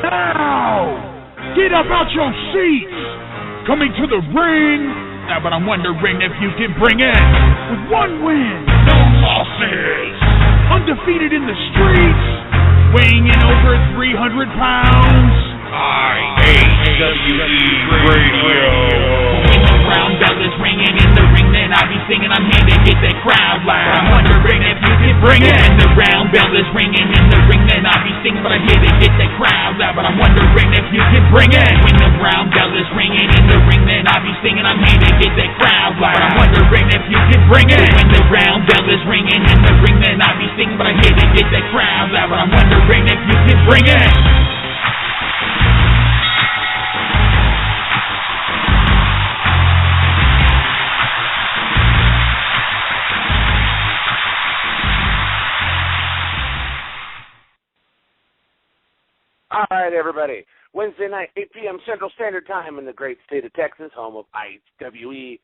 Now, get up out your seats. Coming to the ring. Now, but I'm wondering if you can bring in with one win, no losses, undefeated in the streets, weighing in over 300 pounds. IHWE Radio. When the brown bell is ringing in the ring, then I be singing. I'm here to get that crowd loud. I'm wondering if you can bring it. When the brown bell is ringing in the ring, then I be singing, but I'm here to get that crowd loud. But I'm wondering if you can bring it. When the brown bell is ringing in the ring, then I be singing. I'm here to get that crowd loud. But I'm wondering if you can bring it. When the brown bell is ringing in the ring, then I be singing, but I'm here to get that crowd loud. But I'm wondering if you can bring it. All right, everybody. Wednesday night, 8 p.m. Central Standard Time in the great state of Texas, home of IHWE,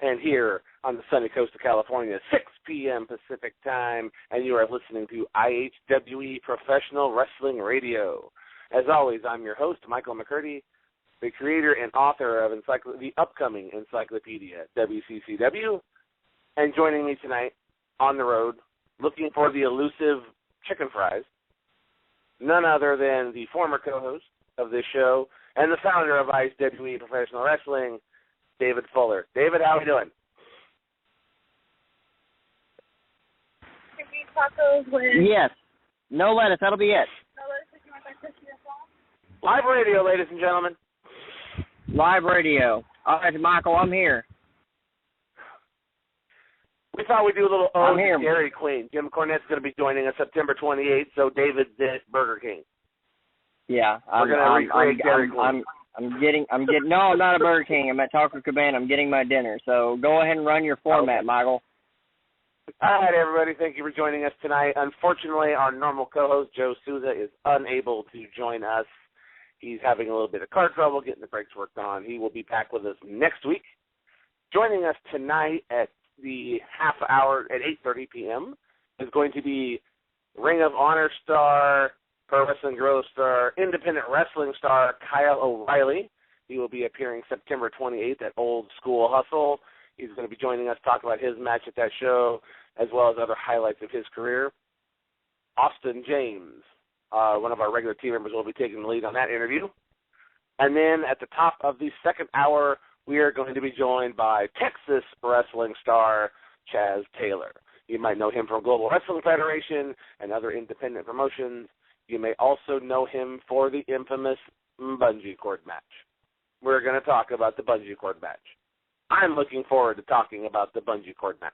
and here on the sunny coast of California, 6 p.m. Pacific Time, and you are listening to IHWE Professional Wrestling Radio. As always, I'm your host, Michael McCurdy, the creator and author of the upcoming encyclopedia, WCCW, and joining me tonight on the road, looking for the elusive chicken fries, none other than the former co-host of this show and the founder of IHWE Professional Wrestling, David Fuller. David, how are we doing? Tacos with... Yes. No lettuce. That'll be it. No lettuce. You want that crispy as well? Live radio, ladies and gentlemen. Live radio. All right, Michael, I'm here. We thought we'd do a little ode here. to Dairy Queen. Jim Cornette's going to be joining us September 28th, so David's at Burger King. Yeah, We're going to recreate Dairy Queen. I'm getting. No, I'm not at Burger King. I'm at Taco Cabana. I'm getting my dinner. So go ahead and run your format, okay. Michael. All right, everybody. Thank you for joining us tonight. Unfortunately, our normal co-host, Joe Souza, is unable to join us. He's having a little bit of car trouble getting the brakes worked on. He will be back with us next week. Joining us tonight at the half hour at 8:30 p.m. is going to be Ring of Honor star, Pro Wrestling Guerrilla star, Independent Wrestling star Kyle O'Reilly. He will be appearing September 28th at Old School Hustle. He's going to be joining us, talk about his match at that show, as well as other highlights of his career. Austin James, one of our regular team members, will be taking the lead on that interview. And then at the top of the second hour, we are going to be joined by Texas wrestling star Chaz Taylor. You might know him from Global Wrestling Federation and other independent promotions. You may also know him for the infamous bungee cord match. We're going to talk about the bungee cord match. I'm looking forward to talking about the bungee cord match.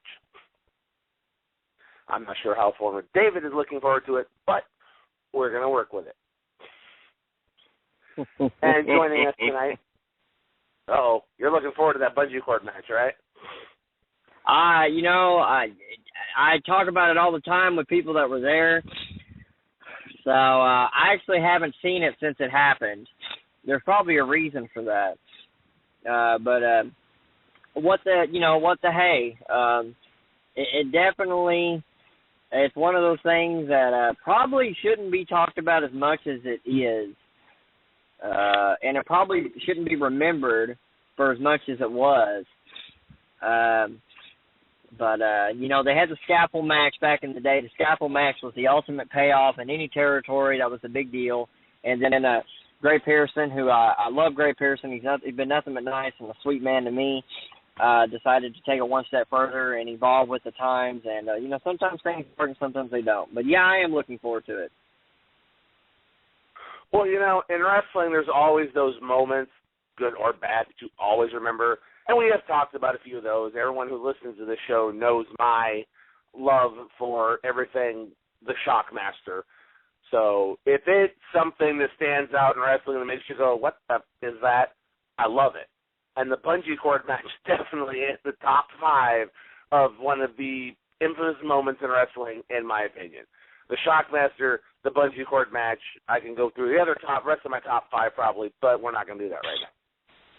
I'm not sure how forward David is looking forward to it, but we're going to work with it. And joining us tonight, you're looking forward to that bungee cord match, right? I talk about it all the time with people that were there. So I actually haven't seen it since it happened. There's probably a reason for that. But what the hey? It definitely, it's one of those things that probably shouldn't be talked about as much as it is. And it probably shouldn't be remembered for as much as it was. But they had the scalpel match back in the day. The scalpel match was the ultimate payoff in any territory. That was a big deal. And then Gray Pearson, who I love Gray Pearson. He's been nothing but nice and a sweet man to me. Decided to take it one step further and evolve with the times. And, sometimes things work and sometimes they don't. But, yeah, I am looking forward to it. Well, in wrestling, there's always those moments, good or bad, that you always remember. And we have talked about a few of those. Everyone who listens to this show knows my love for everything the Shockmaster. So if it's something that stands out in wrestling and makes you go, what the is that? I love it. And the bungee cord match definitely is the top 5 of one of the infamous moments in wrestling, in my opinion. The Shockmaster, the bungee cord match, I can go through the rest of my top 5 probably, but we're not going to do that right now.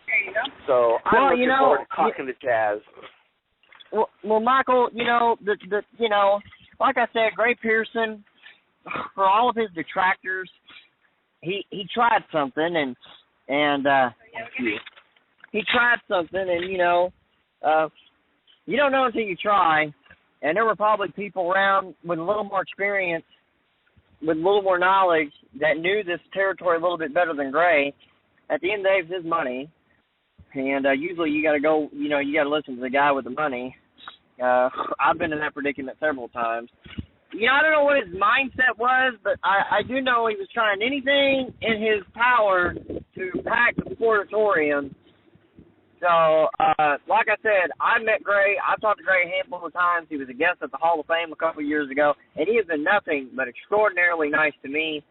There you go. So I'm looking forward to talking to Chaz. Well, Michael, like I said, Gray Pearson, for all of his detractors, he tried something, and he tried something, and you don't know until you try. And there were probably people around with a little more experience, with a little more knowledge, that knew this territory a little bit better than Gray. At the end of the day, it's his money, and usually you got to go, you got to listen to the guy with the money. I've been in that predicament several times. I don't know what his mindset was, but I do know he was trying anything in his power to pack the sportatorium. So, like I said, I met Gray. I've talked to Gray a handful of times. He was a guest at the Hall of Fame a couple of years ago, and he has been nothing but extraordinarily nice to me.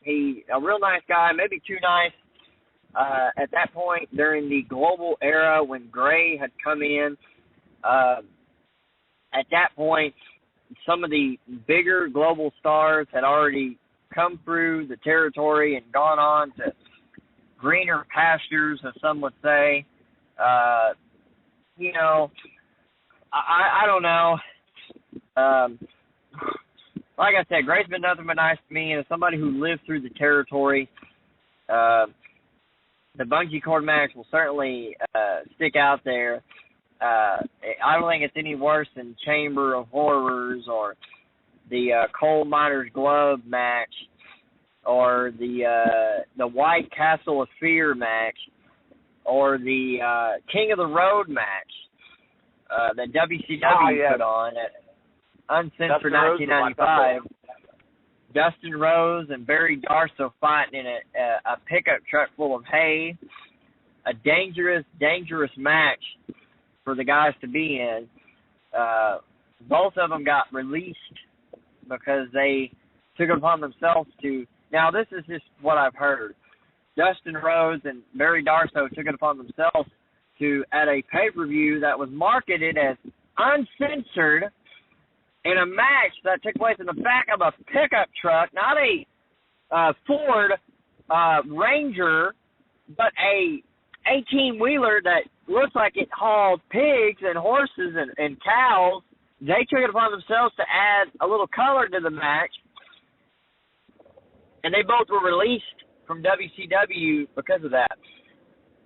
He a real nice guy, maybe too nice. At that point, during the global era when Gray had come in, at that point, some of the bigger global stars had already come through the territory and gone on to greener pastures, as some would say. I don't know. Like I said, Gray's been nothing but nice to me, and as somebody who lived through the territory, the bungee cord match will certainly stick out there. I don't think it's any worse than Chamber of Horrors or the Coal Miner's Glove match, or the White Castle of Fear match, or the King of the Road match that WCW put on at Uncensored 1995. Dustin Rose and Barry Darso fighting in a pickup truck full of hay. A dangerous, dangerous match for the guys to be in. Both of them got released because they took it upon themselves to... Now, this is just what I've heard. Dustin Rose and Barry Darso took it upon themselves to, at a pay-per-view that was marketed as uncensored, in a match that took place in the back of a pickup truck, not a Ford Ranger, but a 18-wheeler that looks like it hauled pigs and horses and cows. They took it upon themselves to add a little color to the match, and they both were released from WCW because of that.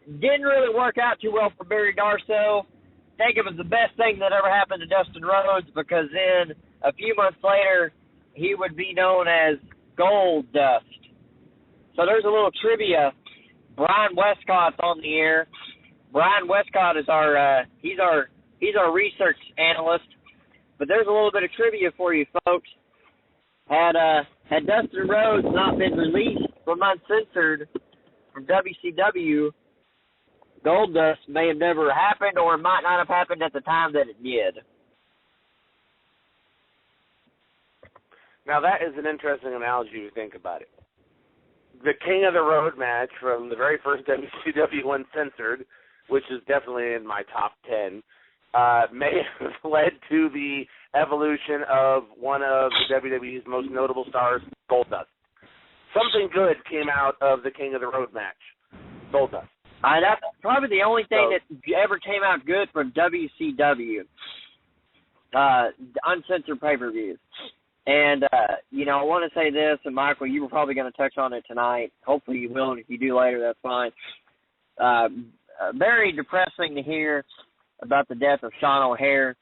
Didn't really work out too well for Barry Darso. I think it was the best thing that ever happened to Dustin Rhodes, because then a few months later he would be known as Gold Dust. So there's a little trivia. Brian Westcott's on the air. Brian Westcott is he's our research analyst. But there's a little bit of trivia for you folks. Had Dustin Rhodes not been released from Uncensored from WCW, Goldust may have never happened, or it might not have happened at the time that it did. Now that is an interesting analogy if you think about it. The King of the Road match from the very first WCW Uncensored, which is definitely in my top 10, may have led to the evolution of one of the WWE's most notable stars, Goldust. Something good came out of the King of the Road match, Goldust. That's probably the only thing that ever came out good from WCW, uncensored pay-per-views. And, I want to say this, and Michael, you were probably going to touch on it tonight. Hopefully you will, and if you do later, that's fine. Very depressing to hear about the death of Sean O'Hare.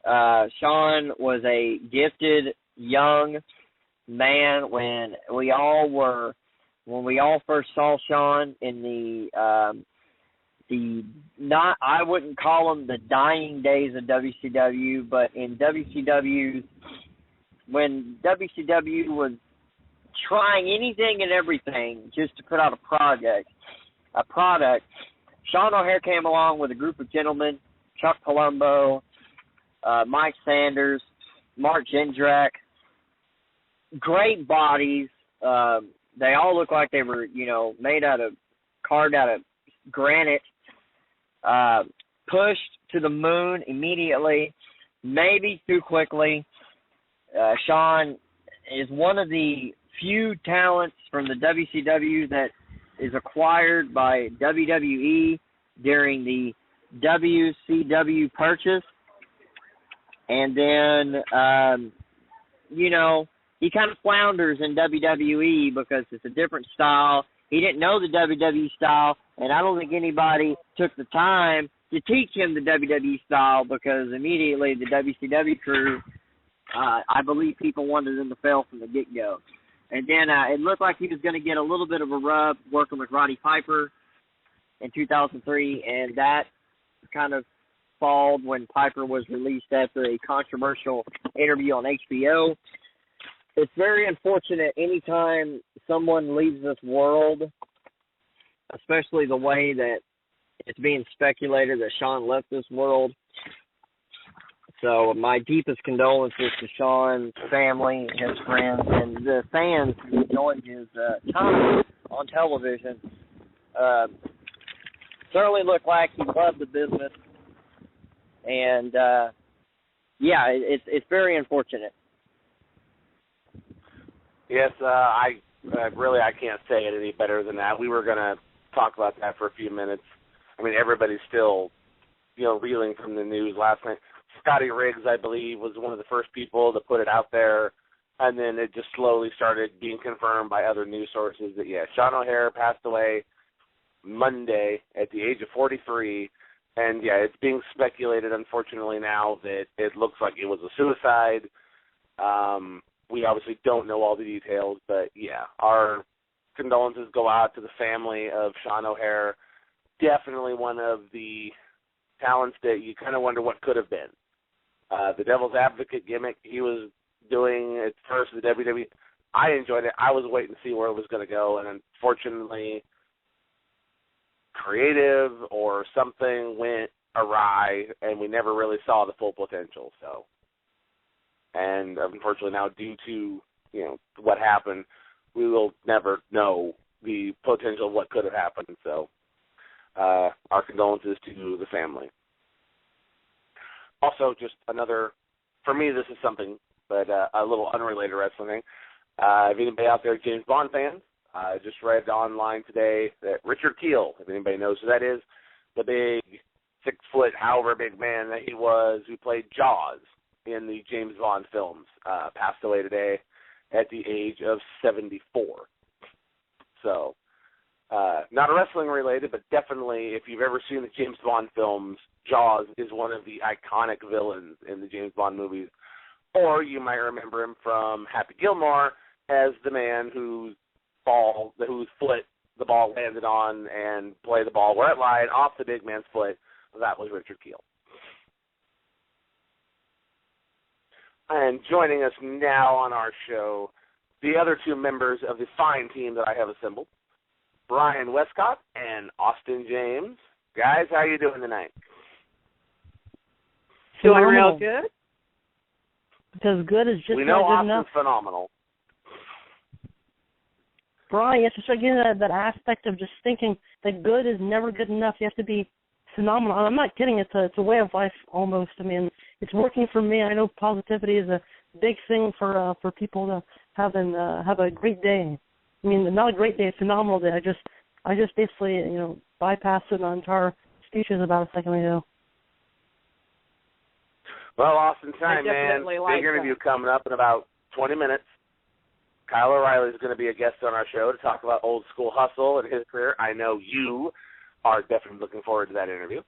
Sean was a gifted young man when we all first saw Sean in I wouldn't call them the dying days of WCW, but in WCW's, when WCW was trying anything and everything just to put out a product, Sean O'Hare came along with a group of gentlemen, Chuck Palumbo, Mike Sanders, Mark Jindrak, great bodies. They all look like they were, carved out of granite, pushed to the moon immediately, maybe too quickly. Sean is one of the few talents from the WCW that is acquired by WWE during the WCW purchase. And then, he kind of flounders in WWE because it's a different style. He didn't know the WWE style, and I don't think anybody took the time to teach him the WWE style because immediately the WCW crew, I believe people wanted him to fail from the get-go. And then it looked like he was going to get a little bit of a rub working with Roddy Piper in 2003, and that kind of stalled when Piper was released after a controversial interview on HBO. It's very unfortunate anytime someone leaves this world, especially the way that it's being speculated that Sean left this world. So my deepest condolences to Sean's family, his friends, and the fans who enjoyed his time on television. Certainly looked like he loved the business. And, it's very unfortunate. Yes, I can't say it any better than that. We were going to talk about that for a few minutes. I mean, everybody's still, reeling from the news last night. Scotty Riggs, I believe, was one of the first people to put it out there, and then it just slowly started being confirmed by other news sources that, Sean O'Hare passed away Monday at the age of 43, and, it's being speculated, unfortunately, now that it looks like it was a suicide. We obviously don't know all the details, but, our condolences go out to the family of Sean O'Hare. Definitely one of the talents that you kind of wonder what could have been. The Devil's Advocate gimmick he was doing at first in the WWE, I enjoyed it. I was waiting to see where it was going to go, and unfortunately, creative or something went awry, and we never really saw the full potential. So, and unfortunately now, due to what happened, we will never know the potential of what could have happened. So, our condolences to the family. Also, just another, for me, this is something, but a little unrelated wrestling thing. If anybody out there, James Bond fans, I just read online today that Richard Kiel, if anybody knows who that is, the big 6 foot, however big man that he was, who played Jaws in the James Bond films, passed away today at the age of 74. So, not wrestling related, but definitely if you've ever seen the James Bond films, Jaws is one of the iconic villains in the James Bond movies. Or you might remember him from Happy Gilmore as the man whose foot the ball landed on and played the ball where it lied off the big man's foot. That was Richard Kiel. And joining us now on our show, the other 2 members of the fine team that I have assembled, Brian Westcott and Austin James. Guys, how are you doing tonight? Doing real good. Because good is just we know not good Austin's enough. Phenomenal. Brian, you have to start getting that aspect of just thinking that good is never good enough. You have to be phenomenal. I'm not kidding. It's a way of life almost. I mean, it's working for me. I know positivity is a big thing for people to have a great day. I mean, not a great day, a phenomenal day. I just basically bypassed it on entire speeches about a second ago. Well, Austin, time, man. Big interview coming up in about 20 minutes. Kyle O'Reilly is going to be a guest on our show to talk about old school hustle and his career. I know you are definitely looking forward to that interview.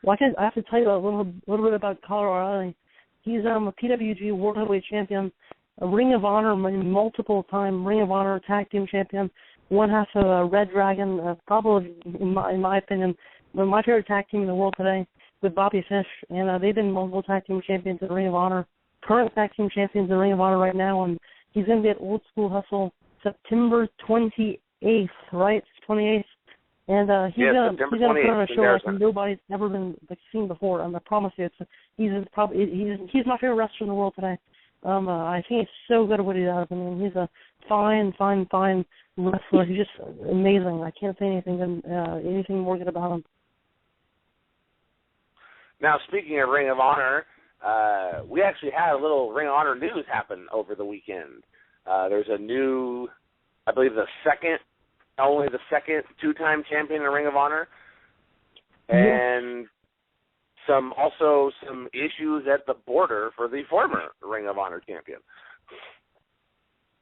Well, I have to tell you a little bit about Kyle O'Reilly. He's a PWG World Heavyweight Champion, a Ring of Honor, multiple-time Ring of Honor Tag Team Champion, one half of Red Dragon, probably, in my opinion, my favorite tag team in the world today with Bobby Fish, and they've been multiple tag team champions at Ring of Honor, current tag team champions at Ring of Honor right now, and he's going to be at Old School Hustle September 28th, right? 28th. And he's going to put on a show like nobody's ever been seen before. And I promise you, he's my favorite wrestler in the world today. I think he's so good at what he does. I mean, he's a fine wrestler. He's just amazing. I can't say anything more good about him. Now, speaking of Ring of Honor, we actually had a little Ring of Honor news happen over the weekend. There's a new, I believe only the second 2-time champion in Ring of Honor, and some issues at the border for the former Ring of Honor champion.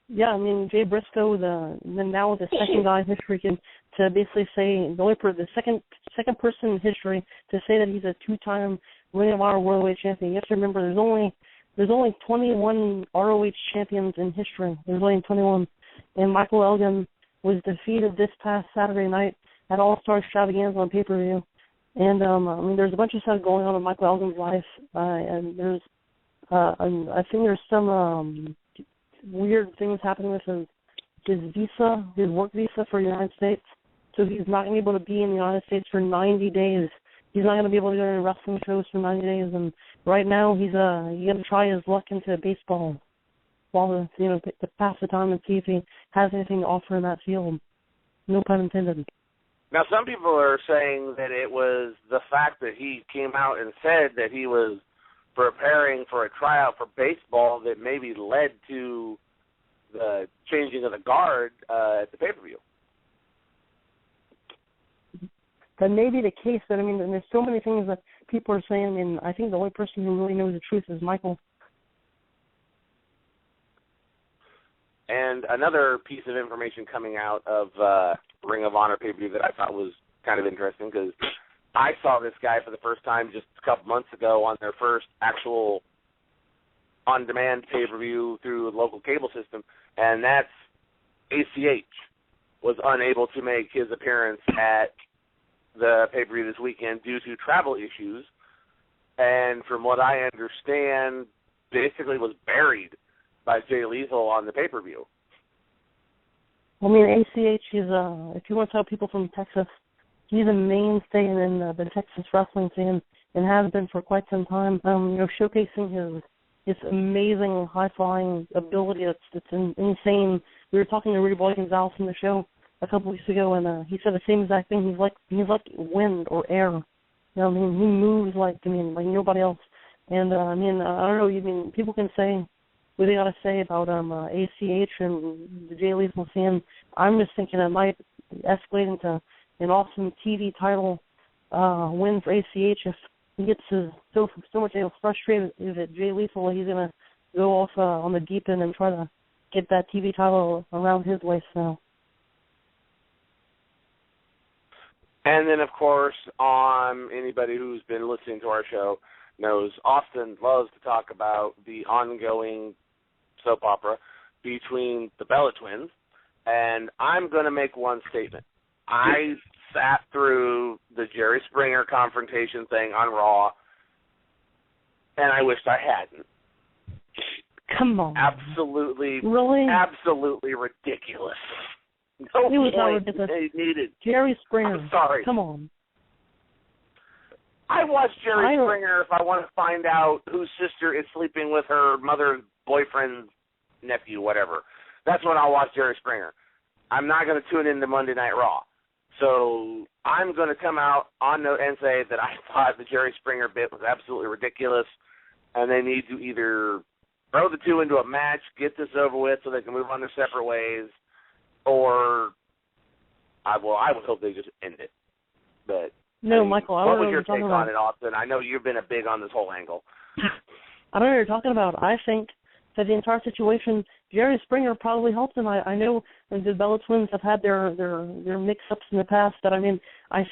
Yeah, I mean, Jay Briscoe, now the second guy in history to basically say the second person in history to say that he's a 2-time Ring of Honor World Champion. You have to remember, there's only 21 ROH champions in history. There's only 21, and Michael Elgin was defeated this past Saturday night at All Star Extravaganza on pay-per-view. And I mean, there's a bunch of stuff going on in Michael Elgin's life, and there's I think there's some weird things happening with his visa, his work visa for the United States. So he's not going to be able to be in the United States for 90 days. He's not going to be able to go to wrestling shows for 90 days. And right now he's going to try his luck into baseball while to pass the time and see if he has anything to offer in that field. No pun intended. Now, some people are saying that it was the fact that he came out and said that he was preparing for a tryout for baseball that maybe led to the changing of the guard at the pay-per-view. That may be the case, but I mean, there's so many things that people are saying, and I think the only person who really knows the truth is Michael. And another piece of information coming out of Ring of Honor pay-per-view that I thought was kind of interesting, because I saw this guy for the first time just a couple months ago on their first actual on-demand pay-per-view through the local cable system, and that's ACH was unable to make his appearance at the pay-per-view this weekend due to travel issues, and from what I understand, basically was buried by Jay Lethal on the pay-per-view. I mean, ACH is, if you want to tell people from Texas, he's a mainstay in the Texas wrestling scene and has been for quite some time, showcasing his amazing high-flying ability. It's insane. We were talking to Rudy Boy Gonzalez on the show a couple weeks ago, and he said the same exact thing. He's like wind or air. You know, I mean, he moves like nobody else. And I don't know. People can say what they got to say about ACH and the Jay Lethal scene. I'm just thinking it might escalate into an awesome TV title win for ACH if he gets so much frustrated at Jay Lethal. He's gonna go off on the deep end and try to get that TV title around his waist now. And then, of course, anybody who's been listening to our show knows Austin loves to talk about the ongoing soap opera between the Bella Twins, and I'm going to make one statement. I sat through the Jerry Springer confrontation thing on Raw, and I wished I hadn't. Come on. Absolutely. Really? Absolutely ridiculous. No it was point they needed. Jerry Springer. I'm sorry. Come on. I watch Jerry Springer if I want to find out whose sister is sleeping with her mother's boyfriend's nephew, whatever. That's when I'll watch Jerry Springer. I'm not going to tune into Monday Night Raw. So I'm going to come out on note and say that I thought the Jerry Springer bit was absolutely ridiculous, and they need to either throw the two into a match, get this over with so they can move on their separate ways, or I would hope they just end it. But no, Michael, I don't know what was your take about. on it, Austin? I know you've been a big on this whole angle. I don't know what you're talking about. I think that the entire situation, Jerry Springer probably helped him. I know the Bella Twins have had their mix-ups in the past, but I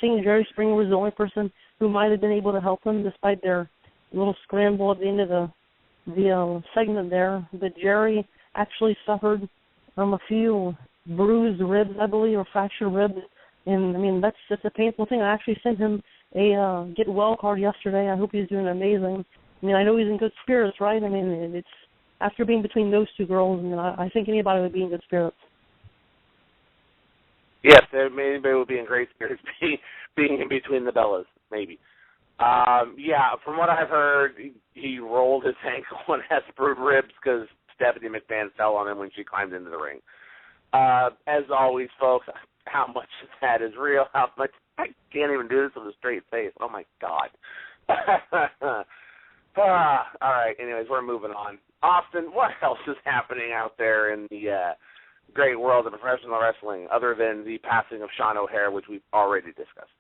think Jerry Springer was the only person who might have been able to help them despite their little scramble at the end of the segment there. But Jerry actually suffered a few bruised ribs, I believe, or fractured ribs. And, that's just a painful thing. I actually sent him a get well card yesterday. I hope he's doing amazing. I know he's in good spirits, right? It's after being between those two girls, I think anybody would be in good spirits. Yes, anybody would be in great spirits being in between the Bellas, maybe. From what I've heard, he rolled his ankle and has bruised ribs because Stephanie McMahon fell on him when she climbed into the ring. As always, folks, how much of that is real, how much I can't even do this with a straight face. Oh, my God. All right, anyways, we're moving on. Austin, what else is happening out there in the great world of professional wrestling other than the passing of Sean O'Hare, which we've already discussed?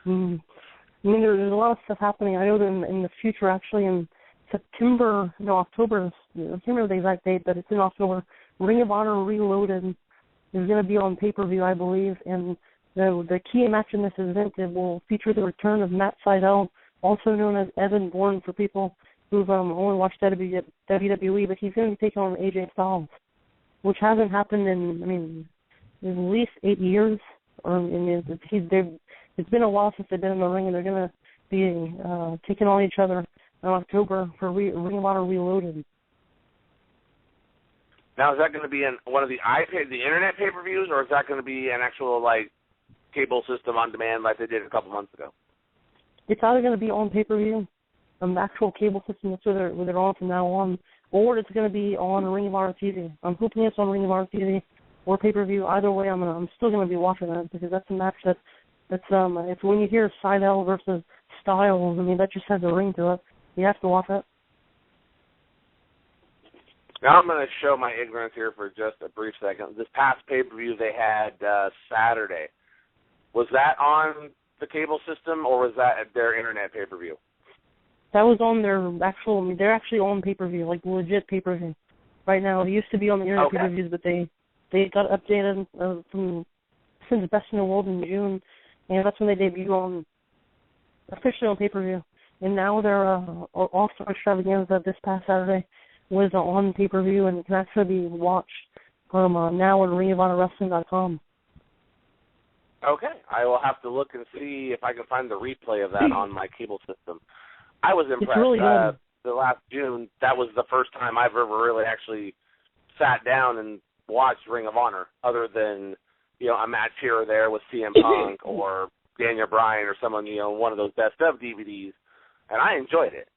There's a lot of stuff happening. I know that in the future, actually, in October, I can't remember the exact date, but it's in October, Ring of Honor Reloaded is going to be on pay-per-view, I believe, and the key match in this event will feature the return of Matt Sydal, also known as Evan Bourne for people who've only watched WWE, but he's going to be taking on AJ Styles, which hasn't happened in at least 8 years. It's been a while since they've been in the ring, and they're going to be taking on each other in October for Ring of Honor Reloaded. Now, is that going to be in one of the internet pay-per-views, or is that going to be an actual cable system on demand like they did a couple months ago? It's either going to be on pay-per-view, the actual cable system that's where they're on from now on, or it's going to be on Ring of Honor TV. I'm hoping it's on Ring of Honor TV or pay-per-view. Either way, I'm still going to be watching that because that's a match that's it's when you hear Sydal versus Styles, that just has a ring to it. You have to watch it. Now I'm going to show my ignorance here for just a brief second. This past pay-per-view they had Saturday. Was that on the cable system, or was that at their internet pay-per-view? That was on they're actually on pay-per-view, like legit pay-per-view. Right now, it used to be on the internet pay-per-views, but they got updated since Best in the World in June, and that's when they debuted officially on pay-per-view. And now their All-Star Extravaganza this past Saturday was on pay-per-view and can actually be watched from now on ringofhonorwrestling.com. Okay, I will have to look and see if I can find the replay of that on my cable system. I was impressed. It's really good. The last June, that was the first time I've ever really actually sat down and watched Ring of Honor, other than a match here or there with CM Punk or Daniel Bryan or someone, one of those best of DVDs, and I enjoyed it.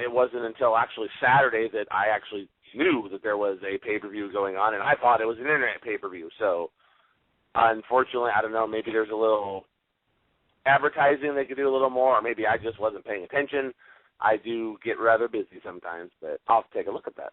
It wasn't until actually Saturday that I actually knew that there was a pay-per-view going on, and I thought it was an internet pay-per-view. So, unfortunately, I don't know, maybe there's a little advertising they could do a little more, or maybe I just wasn't paying attention. I do get rather busy sometimes, but I'll take a look at that.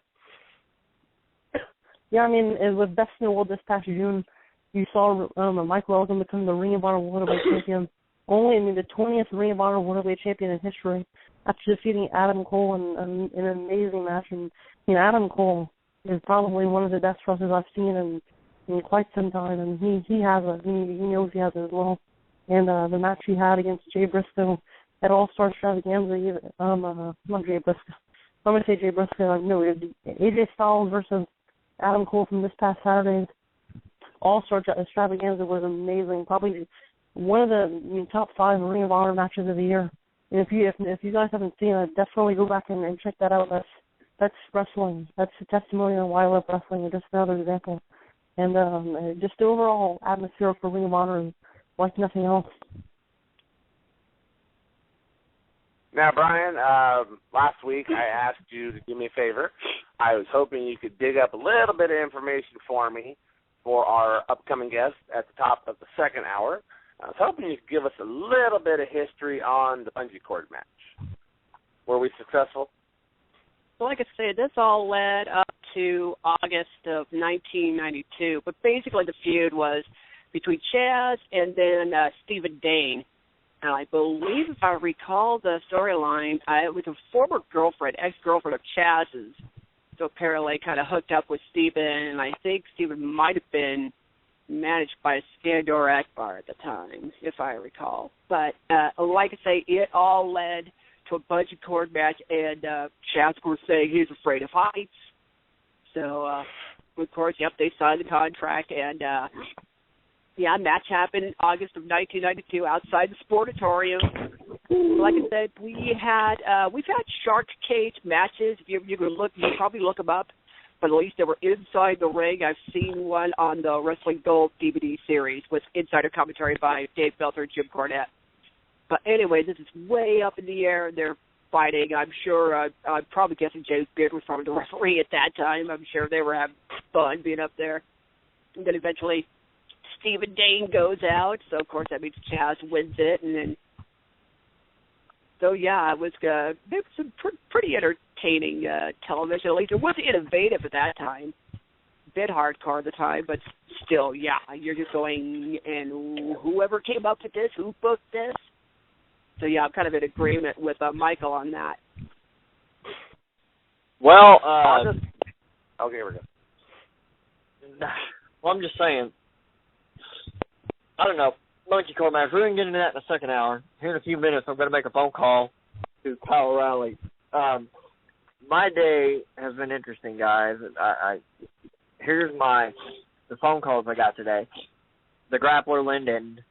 Yeah, with Best in the World this past June, you saw Michael Elgin become the Ring of Honor World Heavyweight Champion. Only the 20th Ring of Honor World Heavyweight Champion in history, after defeating Adam Cole in an amazing match. And Adam Cole is probably one of the best wrestlers I've seen in quite some time, and he has it. He knows he has it as well. And the match he had against Jay Briscoe at All-Star Extravaganza, not Jay Briscoe. I'm going to say Jay Briscoe. No, AJ Styles versus Adam Cole from this past Saturday's All-Star Extravaganza was amazing. Probably one of the top 5 Ring of Honor matches of the year. And if you guys haven't seen it, definitely go back and check that out. That's wrestling. That's a testimony on why I love wrestling. Just another example. And just the overall atmosphere for Ring of Honor is like nothing else. Now, Brian, last week I asked you to do me a favor. I was hoping you could dig up a little bit of information for me for our upcoming guest at the top of the second hour. I was hoping you could give us a little bit of history on the bungee cord match. Were we successful? Well, like I said, this all led up to August of 1992. But basically the feud was between Chaz and then Stephen Dane. And I believe, if I recall the storyline, it was a former girlfriend, ex-girlfriend of Chaz's. So apparently kind of hooked up with Stephen, and I think Stephen might have been managed by Skandor Akbar at the time, if I recall. But like I say, it all led to a bungee cord match, and Chaz was saying he's afraid of heights. So, of course, they signed the contract, and match happened in August of 1992 outside the Sportatorium. Like I said, we've had shark cage matches. If you probably look them up, but at least they were inside the ring. I've seen one on the Wrestling Gold DVD series with insider commentary by Dave Belter and Jim Cornette. But anyway, this is way up in the air, and they're fighting. I'm sure, I'm probably guessing James Beard was probably the referee at that time. I'm sure they were having fun being up there. And then eventually Stephen Dane goes out, so of course that means Chaz wins it, and then it was some pretty entertaining television. At least it wasn't innovative at that time, bit hardcore at the time, but still, you're just going, and whoever came up with this, who booked this. So I'm kind of in agreement with Michael on that. Well, okay, here we go. Well, I'm just saying. I don't know. Monkey Cormac, we're going to get into that in the second hour. Here in a few minutes, I'm going to make a phone call to Kyle O'Reilly. My day has been interesting, guys. Here's the phone calls I got today. The Grappler Linden,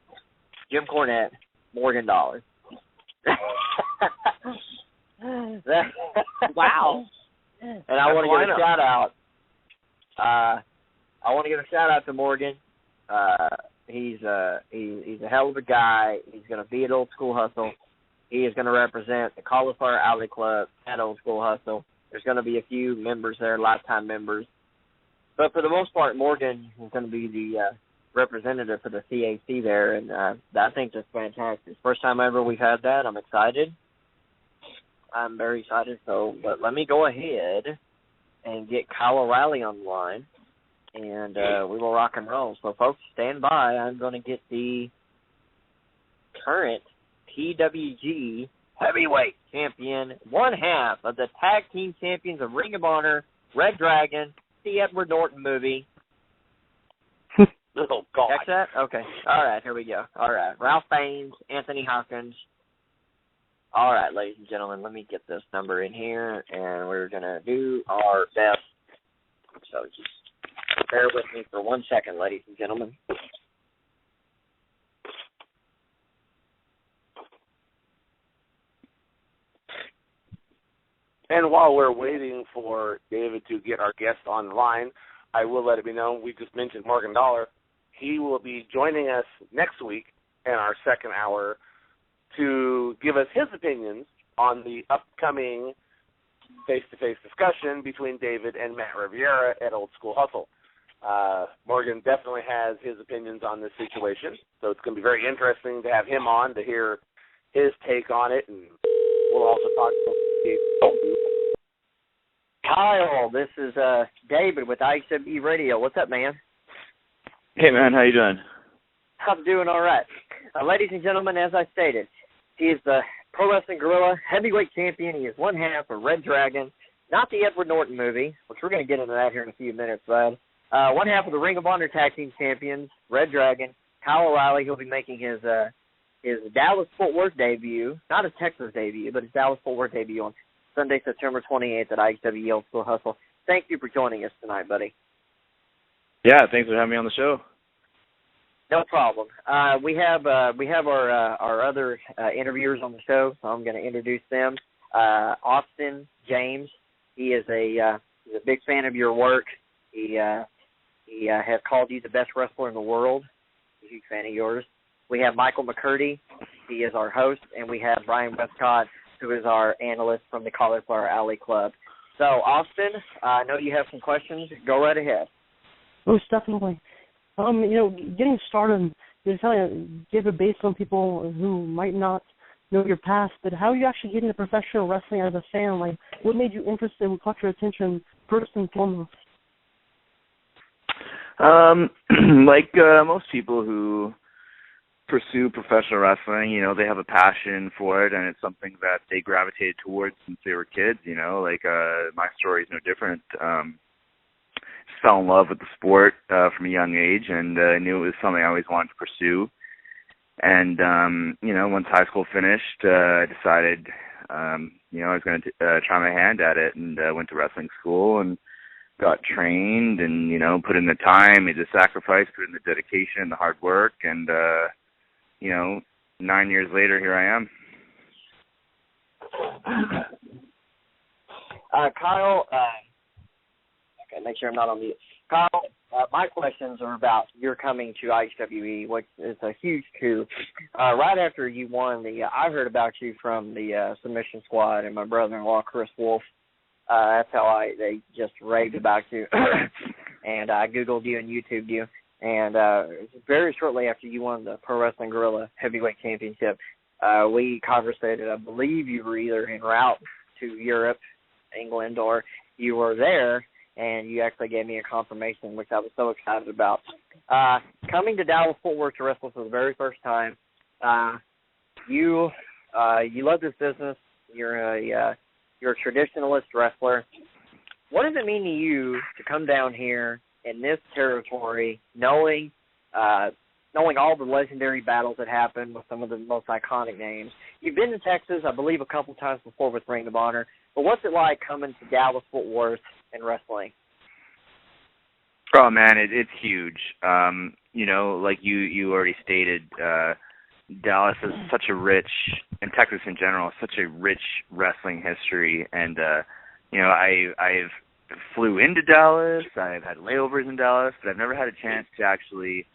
Jim Cornette, Morgan Dollar. Wow. And I want to give a shout out. I want to give a shout out to Morgan. He's a hell of a guy. He's going to be at Old School Hustle. He is going to represent the Cauliflower Alley Club at Old School Hustle. There's going to be a few members there, lifetime members. But for the most part, Morgan is going to be the representative for the CAC there, and I think that's fantastic. First time ever we've had that. I'm excited. I'm very excited. But let me go ahead and get Kyle O'Reilly on the line, and we will rock and roll. So, folks, stand by. I'm going to get the current PWG heavyweight champion, one half of the tag team champions of Ring of Honor, Red Dragon, the Edward Norton movie. Oh, God. Catch that? Okay. All right, here we go. All right. Ralph Baines, Anthony Hawkins. All right, ladies and gentlemen, let me get this number in here, and we're going to do our best. So just bear with me for 1 second, ladies and gentlemen. And while we're waiting for David to get our guest on the line, I will let it be known, we just mentioned Morgan Dollar. He will be joining us next week in our second hour to give us his opinions on the upcoming face-to-face discussion between David and Matt Riviera at Old School Hustle. Morgan definitely has his opinions on this situation, so it's going to be very interesting to have him on to hear his take on it, and we'll also talk to Kyle, this is David with IHWE Radio. What's up, man? Hey, man, how you doing? I'm doing all right. Ladies and gentlemen, as I stated, he is the Pro Wrestling Guerrilla heavyweight champion. He is one half of Red Dragon, not the Edward Norton movie, which we're going to get into that here in a few minutes, bud. One half of the Ring of Honor Tag Team Champions, Red Dragon. Kyle O'Reilly, he'll be making his Dallas-Fort Worth debut, not his Texas debut, but his Dallas-Fort Worth debut on Sunday, September 28th at IHWE Old School Hustle. Thank you for joining us tonight, buddy. Yeah, thanks for having me on the show. No problem. We have our other interviewers on the show, so I'm going to introduce them. Austin James, he is he's a big fan of your work. He has called you the best wrestler in the world. He's a huge fan of yours. We have Michael McCurdy. He is our host, and we have Brian Westcott, who is our analyst from the Cauliflower Alley Club. So, Austin, I know you have some questions. Go right ahead. Most definitely. Getting started, you're trying to give a base on people who might not know your past, but how are you actually getting into professional wrestling as a fan? Like, what made you interested? What caught your attention first and foremost? Like most people who pursue professional wrestling, they have a passion for it, and it's something that they gravitated towards since they were kids, my story is no different. Just fell in love with the sport from a young age, and I knew it was something I always wanted to pursue. And, once high school finished, I decided, I was going to try my hand at it, and went to wrestling school and got trained and, put in the time, made the sacrifice, put in the dedication, the hard work, and, 9 years later, here I am. Kyle, okay, make sure I'm not on mute. Kyle, my questions are about your coming to IHWE, which is a huge coup. Right after you won I heard about you from the Submission Squad and my brother-in-law, Chris Wolf. That's how they just raved about you. And I Googled you and YouTubed you. And very shortly after you won the Pro Wrestling Guerrilla Heavyweight Championship, we conversated. I believe you were either en route to Europe, England, or you were there, and you actually gave me a confirmation, which I was so excited about. Coming to Dallas-Fort Worth to wrestle for the very first time, you love this business. You're a traditionalist wrestler. What does it mean to you to come down here in this territory, knowing all the legendary battles that happened with some of the most iconic names. You've been to Texas, I believe, a couple times before with Ring of Honor, but what's it like coming to Dallas-Fort Worth and wrestling? Oh man, it's huge. Like you already stated, Dallas is such a rich, and Texas in general, such a rich wrestling history. And I've flew into Dallas, I've had layovers in Dallas, but I've never had a chance to actually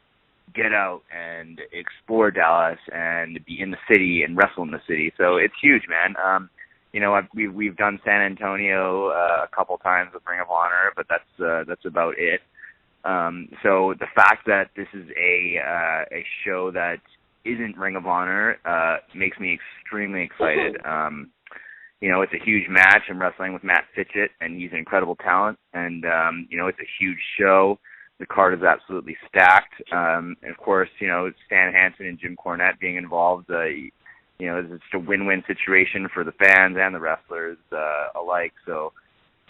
get out and explore Dallas and be in the city and wrestle in the city. So it's huge, man. We've done San Antonio a couple times with Ring of Honor, but that's about it. So the fact that this is a show that isn't Ring of Honor makes me extremely excited. It's a huge match. I'm wrestling with Matt Fitchett, and he's an incredible talent. And it's a huge show. The card is absolutely stacked. And of course, Stan Hansen and Jim Cornette being involved, it's just a win-win situation for the fans and the wrestlers alike. So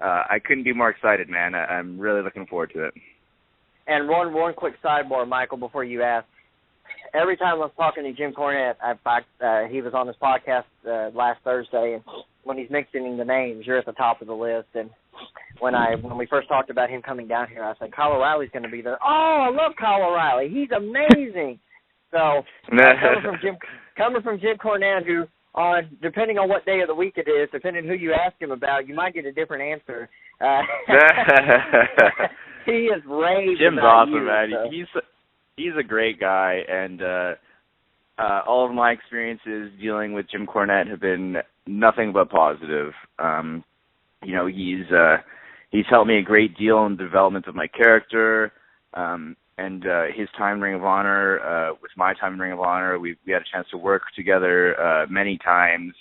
I couldn't be more excited, man. I'm really looking forward to it. And one quick sidebar, Michael, before you ask. Every time I was talking to Jim Cornette, he was on his podcast last Thursday, and when he's mentioning the names, you're at the top of the list. And when we first talked about him coming down here, I said, Kyle O'Reilly's going to be there. Oh, I love Kyle O'Reilly. He's amazing. So coming from Jim Cornette, who, depending on what day of the week it is, depending who you ask him about, you might get a different answer. He is raved Jim's about awesome, you, man. So. He's a great guy, and all of my experiences dealing with Jim Cornette have been nothing but positive. He's helped me a great deal in the development of my character, and his time in Ring of Honor, with my time in Ring of Honor, we had a chance to work together many times,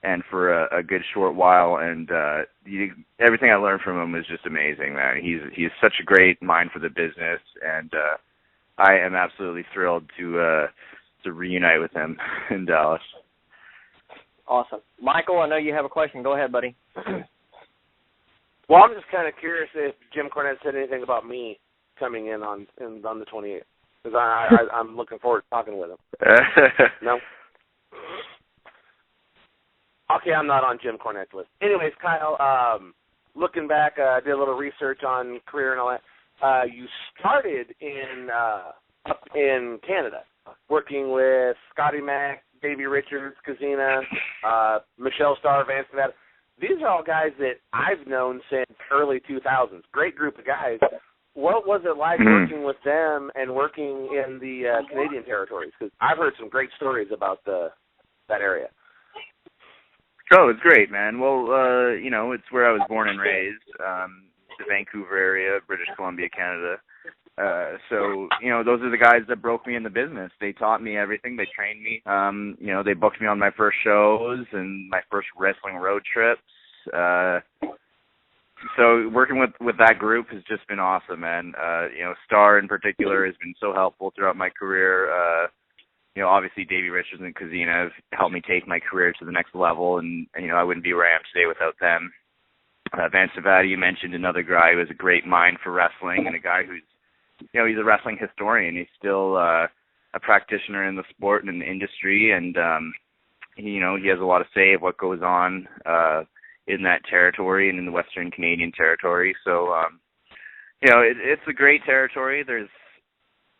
and for a good short while, and everything I learned from him was just amazing, man. He's such a great mind for the business, and I am absolutely thrilled to reunite with him in Dallas. Awesome. Michael, I know you have a question. Go ahead, buddy. Well, I'm just kind of curious if Jim Cornette said anything about me coming in on the 28th, because I'm looking forward to talking with him. No? Okay, I'm not on Jim Cornette's list. Anyways, Kyle, looking back, I did a little research on career and all that. You started up in Canada, working with Scotty Mack, Davey Richards, Kazina, Michelle Starr, Vance Nevada. These are all guys that I've known since early 2000s. Great group of guys. What was it like working with them and working in the Canadian territories? Because I've heard some great stories about that area. Oh, it's great, man. Well, it's where I was born and raised, the Vancouver area, British Columbia, Canada. So those are the guys that broke me in the business. They taught me everything. They trained me. They booked me on my first shows and my first wrestling road trips. So working with that group has just been awesome, man. Star in particular has been so helpful throughout my career. Obviously Davey Richards and Kazina have helped me take my career to the next level, and I wouldn't be where I am today without them. Vance Nevada, you mentioned another guy who has a great mind for wrestling, and a guy who's, he's a wrestling historian. He's still a practitioner in the sport and in the industry, and he has a lot of say of what goes on in that territory and in the Western Canadian territory. So, it's a great territory. There's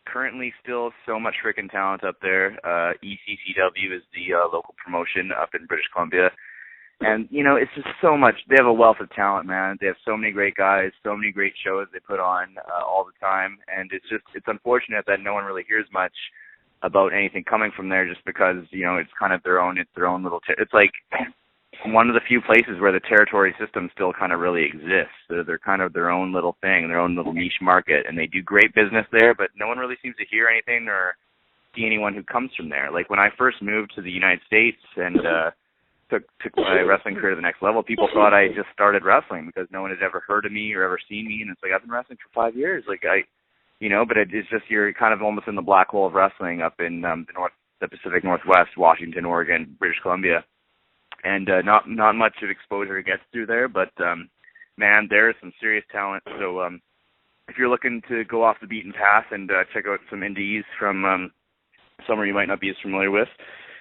currently still so much freaking talent up there. ECCW is the local promotion up in British Columbia. And, it's just so much. They have a wealth of talent, man. They have so many great guys, so many great shows they put on all the time. And it's unfortunate that no one really hears much about anything coming from there, just because, it's kind of their own little, it's like one of the few places where the territory system still kind of really exists. They're kind of their own little thing, their own little niche market, and they do great business there, but no one really seems to hear anything or see anyone who comes from there. Like when I first moved to the United States and took my wrestling career to the next level, people thought I just started wrestling because no one had ever heard of me or ever seen me, and it's like, I've been wrestling for 5 years. Like but it's just, you're kind of almost in the black hole of wrestling up in the Pacific Northwest, Washington, Oregon, British Columbia. And not much of exposure gets through there, but man, there's some serious talent. So if you're looking to go off the beaten path and check out some indies from somewhere you might not be as familiar with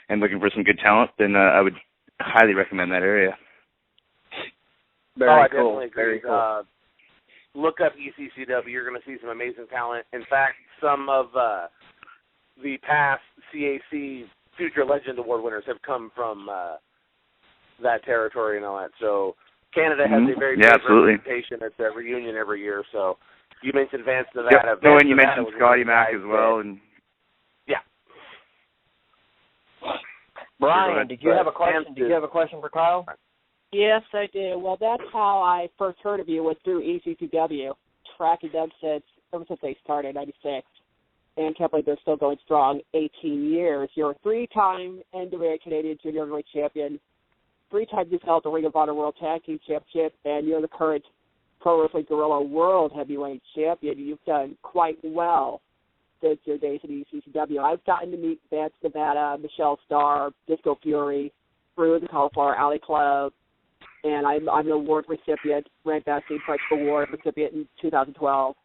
and looking for some good talent, then I would highly recommend that area. I definitely agree. Cool. Look up ECCW. You're going to see some amazing talent. In fact, some of the past CAC Future Legend Award winners have come from that territory and all that. So Canada has a very good representation at the reunion every year. So you mentioned Vance Nevada. Yep. And you mentioned Scotty Mac as well. And yeah. Brian, did you have a question? Did you have a question for Kyle? Yes, I do. Well, that's how I first heard of you, was through ECCW, tracking them ever since they started in '96, and can't believe they're still going strong 18 years. You're a 3-time NWA Canadian Junior Heavyweight Champion, 3 times you've held the Ring of Honor World Tag Team Championship, and you're the current Pro Wrestling Guerrilla World Heavyweight Champion. You've done quite well since your days at ECCW. I've gotten to meet Vance Nevada, Michelle Starr, Disco Fury, through the Cauliflower Alley Club, and I'm an award recipient, Rand Bastine Price Award recipient in 2012.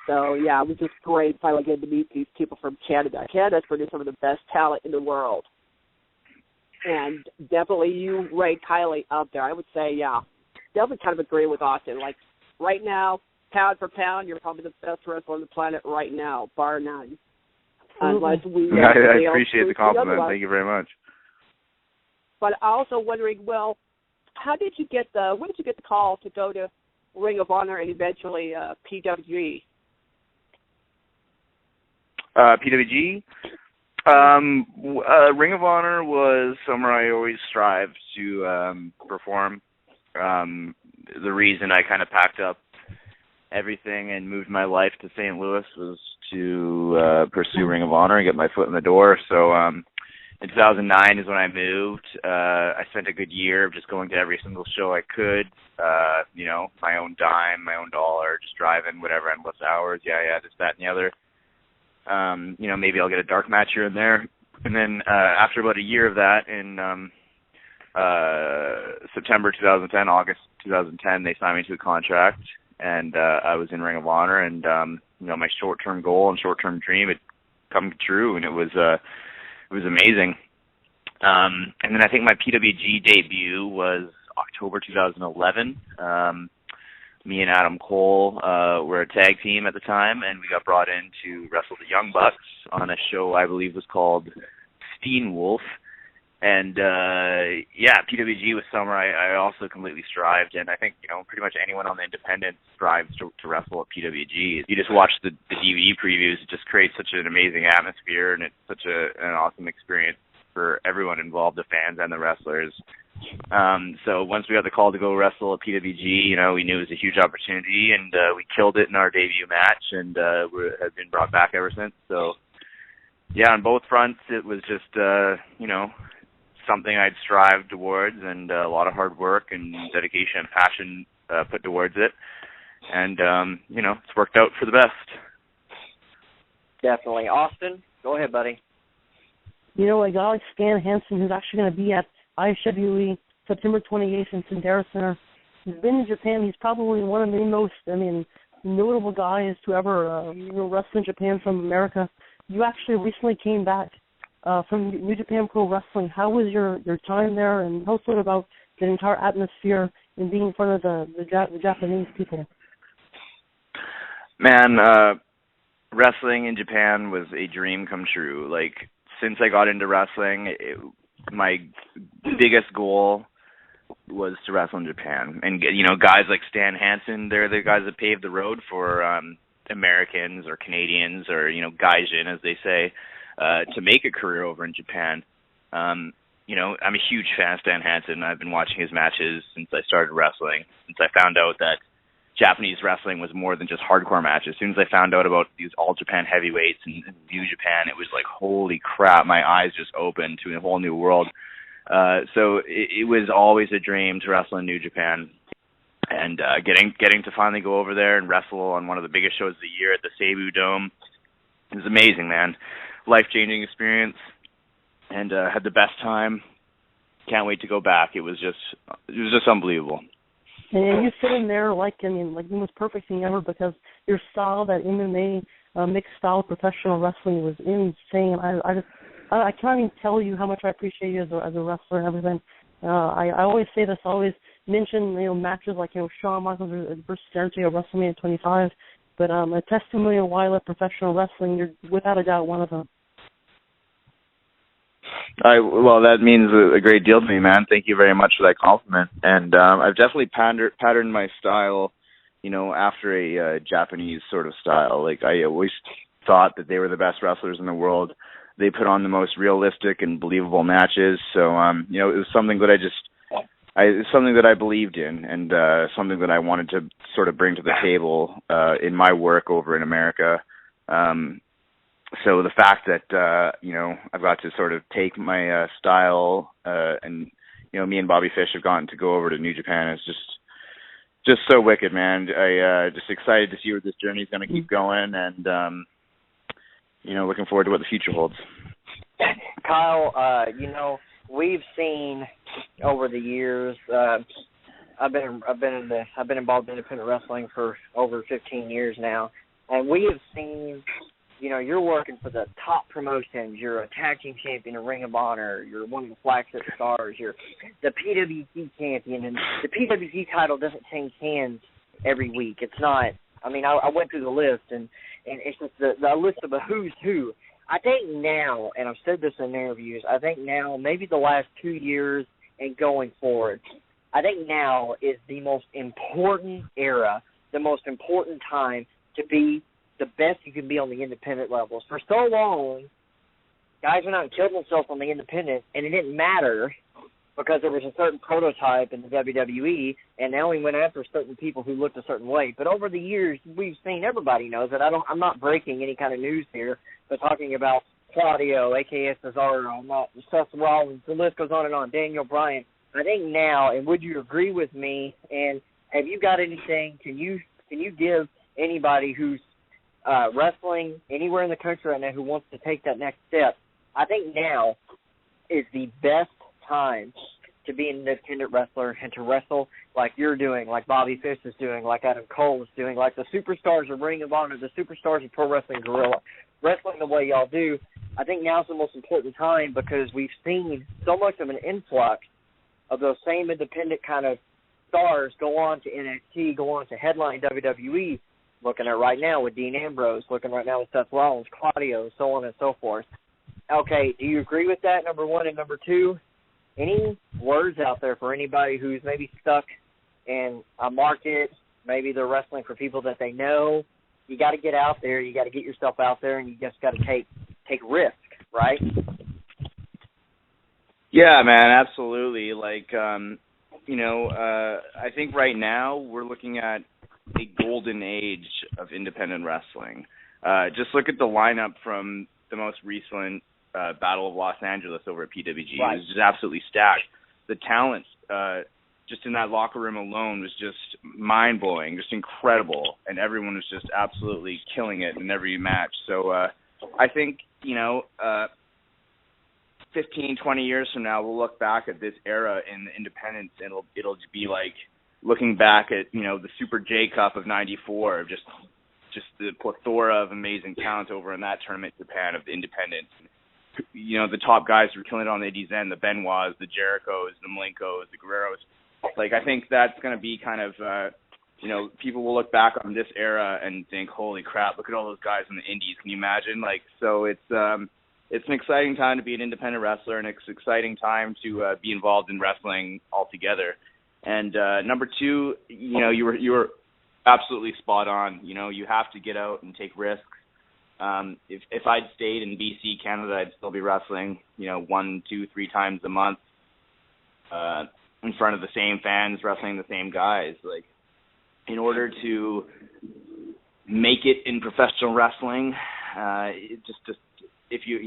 So, yeah, it was just great finally getting to meet these people from Canada. Canada's produced some of the best talent in the world. And definitely you rank highly up there. I would say, yeah, definitely kind of agree with Austin. Like, right now, pound for pound, you're probably the best wrestler on the planet right now, bar none. Unless we... I appreciate the compliment. Thank you very much. But also wondering, well, when did you get the call to go to Ring of Honor and eventually PWG? PWG? Ring of Honor was somewhere I always strived to perform. The reason I kind of packed up everything and moved my life to St. Louis was to pursue Ring of Honor and get my foot in the door. So in 2009 is when I moved. I spent a good year of just going to every single show I could, my own dime, my own dollar, just driving whatever endless hours. Yeah, this, that, and the other. Maybe I'll get a dark match here and there. And then after about a year of that, in September 2010, August 2010, they signed me to a contract, and I was in Ring of Honor, and my short-term goal and short-term dream had come true, and it was amazing. And then I think my PWG debut was October 2011. Me and Adam Cole were a tag team at the time, and we got brought in to wrestle the Young Bucks on a show I believe was called Steenwolf. And, PWG was somewhere I also completely strived, and I think, pretty much anyone on the independent strives to wrestle at PWG. You just watch the DVD previews, it just creates such an amazing atmosphere, and it's such an awesome experience for everyone involved, the fans and the wrestlers. So once we got the call to go wrestle at PWG, we knew it was a huge opportunity, and we killed it in our debut match, and have been brought back ever since. So, yeah, on both fronts, it was just, something I'd strived towards, and a lot of hard work and dedication and passion put towards it. And, it's worked out for the best. Definitely. Austin, go ahead, buddy. A guy like Stan Hansen, who's actually going to be at IHWE September 28th in Sendera Center. He's been in Japan. He's probably one of the most, notable guys to ever wrestle in Japan from America. You actually recently came back from New Japan Pro Wrestling. How was your time there, and tell us a little about the entire atmosphere and being in front of the Japanese people? Man, wrestling in Japan was a dream come true. Like, since I got into wrestling, my biggest goal was to wrestle in Japan. And, guys like Stan Hansen, they're the guys that paved the road for Americans or Canadians or, Gaijin, as they say, to make a career over in Japan. I'm a huge fan of Stan Hansen. I've been watching his matches since I started wrestling, since I found out that Japanese wrestling was more than just hardcore matches. As soon as I found out about these all-Japan heavyweights and New Japan, it was like, holy crap, my eyes just opened to a whole new world. So it was always a dream to wrestle in New Japan. And getting to finally go over there and wrestle on one of the biggest shows of the year at the Seibu Dome is amazing, man. Life-changing experience, and had the best time. Can't wait to go back. It was just unbelievable. And you fit in there like the most perfect thing ever, because your style, that MMA mixed style professional wrestling, was insane. I can't even tell you how much I appreciate you as a wrestler and everything. I always say this, I always mention matches like Shawn Michaels versus Undertaker at WrestleMania 25, but a testimonial while at professional wrestling, you're without a doubt one of them. Well, that means a great deal to me, man. Thank you very much for that compliment. And I've definitely patterned my style, after a Japanese sort of style. Like, I always thought that they were the best wrestlers in the world. They put on the most realistic and believable matches. So, it was something that it's something that I believed in, and something that I wanted to sort of bring to the table in my work over in America. So the fact that I've got to sort of take my style, and me and Bobby Fish have gotten to go over to New Japan is just so wicked, man. I just excited to see where this journey is going to keep going, and looking forward to what the future holds. Kyle, we've seen over the years. I've been involved in independent wrestling for over 15 years now, and we have seen. You're working for the top promotions. You're a tag team champion, a Ring of Honor. You're one of the flagship stars. You're the PWG champion, and the PWG title doesn't change hands every week. It's not. I mean, I went through the list, and it's just the list of a who's who. I think now, and I've said this in interviews, I think now, maybe the last 2 years and going forward, I think now is the most important era, the most important time to be the best you can be on the independent levels. For so long, guys went out and killed themselves on the independent, and it didn't matter because there was a certain prototype in the WWE, and they only went after certain people who looked a certain way. But over the years, we've seen, everybody knows that I'm not breaking any kind of news here, but talking about Claudio, a.k.a. Cesaro, Seth Rollins, the list goes on, Daniel Bryan. I think now, and would you agree with me, and have you got anything, can you give anybody who's wrestling anywhere in the country right now who wants to take that next step, I think now is the best time to be an independent wrestler and to wrestle like you're doing, like Bobby Fish is doing, like Adam Cole is doing, like the superstars of Ring of Honor, the superstars of Pro Wrestling Guerrilla, wrestling the way y'all do. I think now's the most important time because we've seen so much of an influx of those same independent kind of stars go on to NXT, go on to headline WWE, looking at right now with Dean Ambrose, looking right now with Seth Rollins, Claudio, so on and so forth. Okay, do you agree with that, number one? And number two, any words out there for anybody who's maybe stuck in a market, maybe they're wrestling for people that they know? You got to get out there, you got to get yourself out there, and you just got to take risk, right? Yeah, man, absolutely. Like, I think right now we're looking at a golden age of independent wrestling. Just look at the lineup from the most recent Battle of Los Angeles over at PWG. Right. It was just absolutely stacked. The talent just in that locker room alone was just mind-blowing, just incredible, and everyone was just absolutely killing it in every match. So I think, 15, 20 years from now, we'll look back at this era in the independents, and it'll be like looking back at, the Super J Cup of '94, just the plethora of amazing talent over in that tournament in Japan of the independents. The top guys were killing it on the Indies end, the Benoits, the Jerichos, the Malenkos, the Guerreros. Like, I think that's going to be kind of, people will look back on this era and think, holy crap, look at all those guys in the Indies. Can you imagine? Like, so it's an exciting time to be an independent wrestler, and it's an exciting time to be involved in wrestling altogether. And number two, you were absolutely spot on. You have to get out and take risks. If I'd stayed in BC, Canada, I'd still be wrestling, 1, 2, 3 times a month in front of the same fans, wrestling the same guys. Like, in order to make it in professional wrestling, if you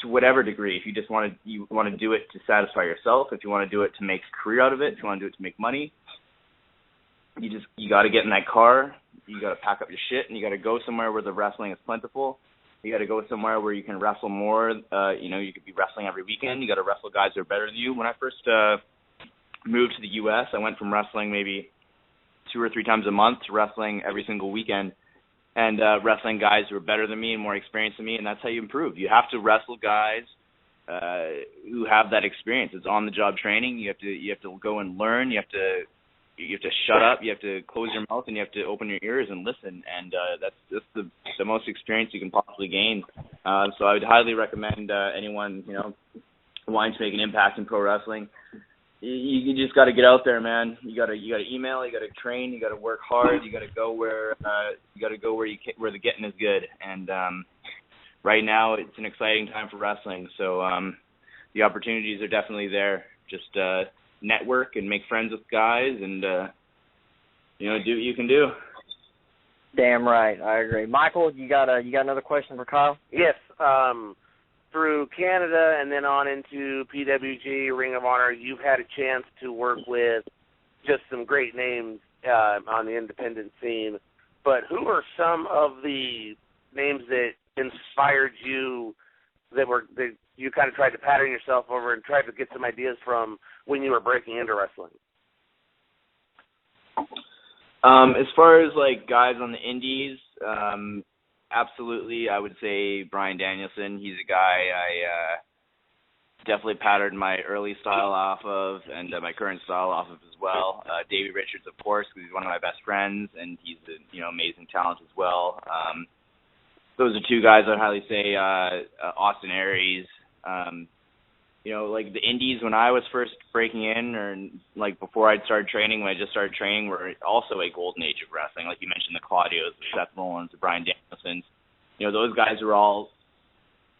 to whatever degree, if you just want to do it to satisfy yourself, if you want to do it to make a career out of it, if you want to do it to make money, you got to get in that car, you got to pack up your shit, and you got to go somewhere where the wrestling is plentiful. You got to go somewhere where you can wrestle more. You could be wrestling every weekend. You got to wrestle guys that are better than you. When I first moved to the U.S., I went from wrestling maybe 2 or 3 times a month to wrestling every single weekend, and wrestling guys who are better than me and more experienced than me, and that's how you improve. You have to wrestle guys who have that experience. It's on-the-job training. You have to go and learn. You have to shut up. You have to close your mouth, and you have to open your ears and listen. And that's the most experience you can possibly gain. So I would highly recommend anyone wanting to make an impact in pro wrestling. You just got to get out there, man. You got to email. You got to train. You got to work hard. You got to go where where the getting is good. And right now, it's an exciting time for wrestling. So the opportunities are definitely there. Just network and make friends with guys, and do what you can do. Damn right, I agree. Michael, you got another question for Kyle? Yes. Through Canada and then on into PWG, Ring of Honor, you've had a chance to work with just some great names on the independent scene. But who are some of the names that inspired you that you kind of tried to pattern yourself over and tried to get some ideas from when you were breaking into wrestling? As far as like guys on the indies, absolutely, I would say Bryan Danielson. He's a guy I definitely patterned my early style off of, and my current style off of as well. Davey Richards, of course, because he's one of my best friends, and he's amazing talent as well. Those are 2 guys I'd highly say. Austin Aries. Like the indies when I was first breaking in, or like before I'd started training, when I just started training, were also a golden age of wrestling. Like you mentioned, the Claudios, the Seth Rollins, the Bryan Danielsons. Those guys were all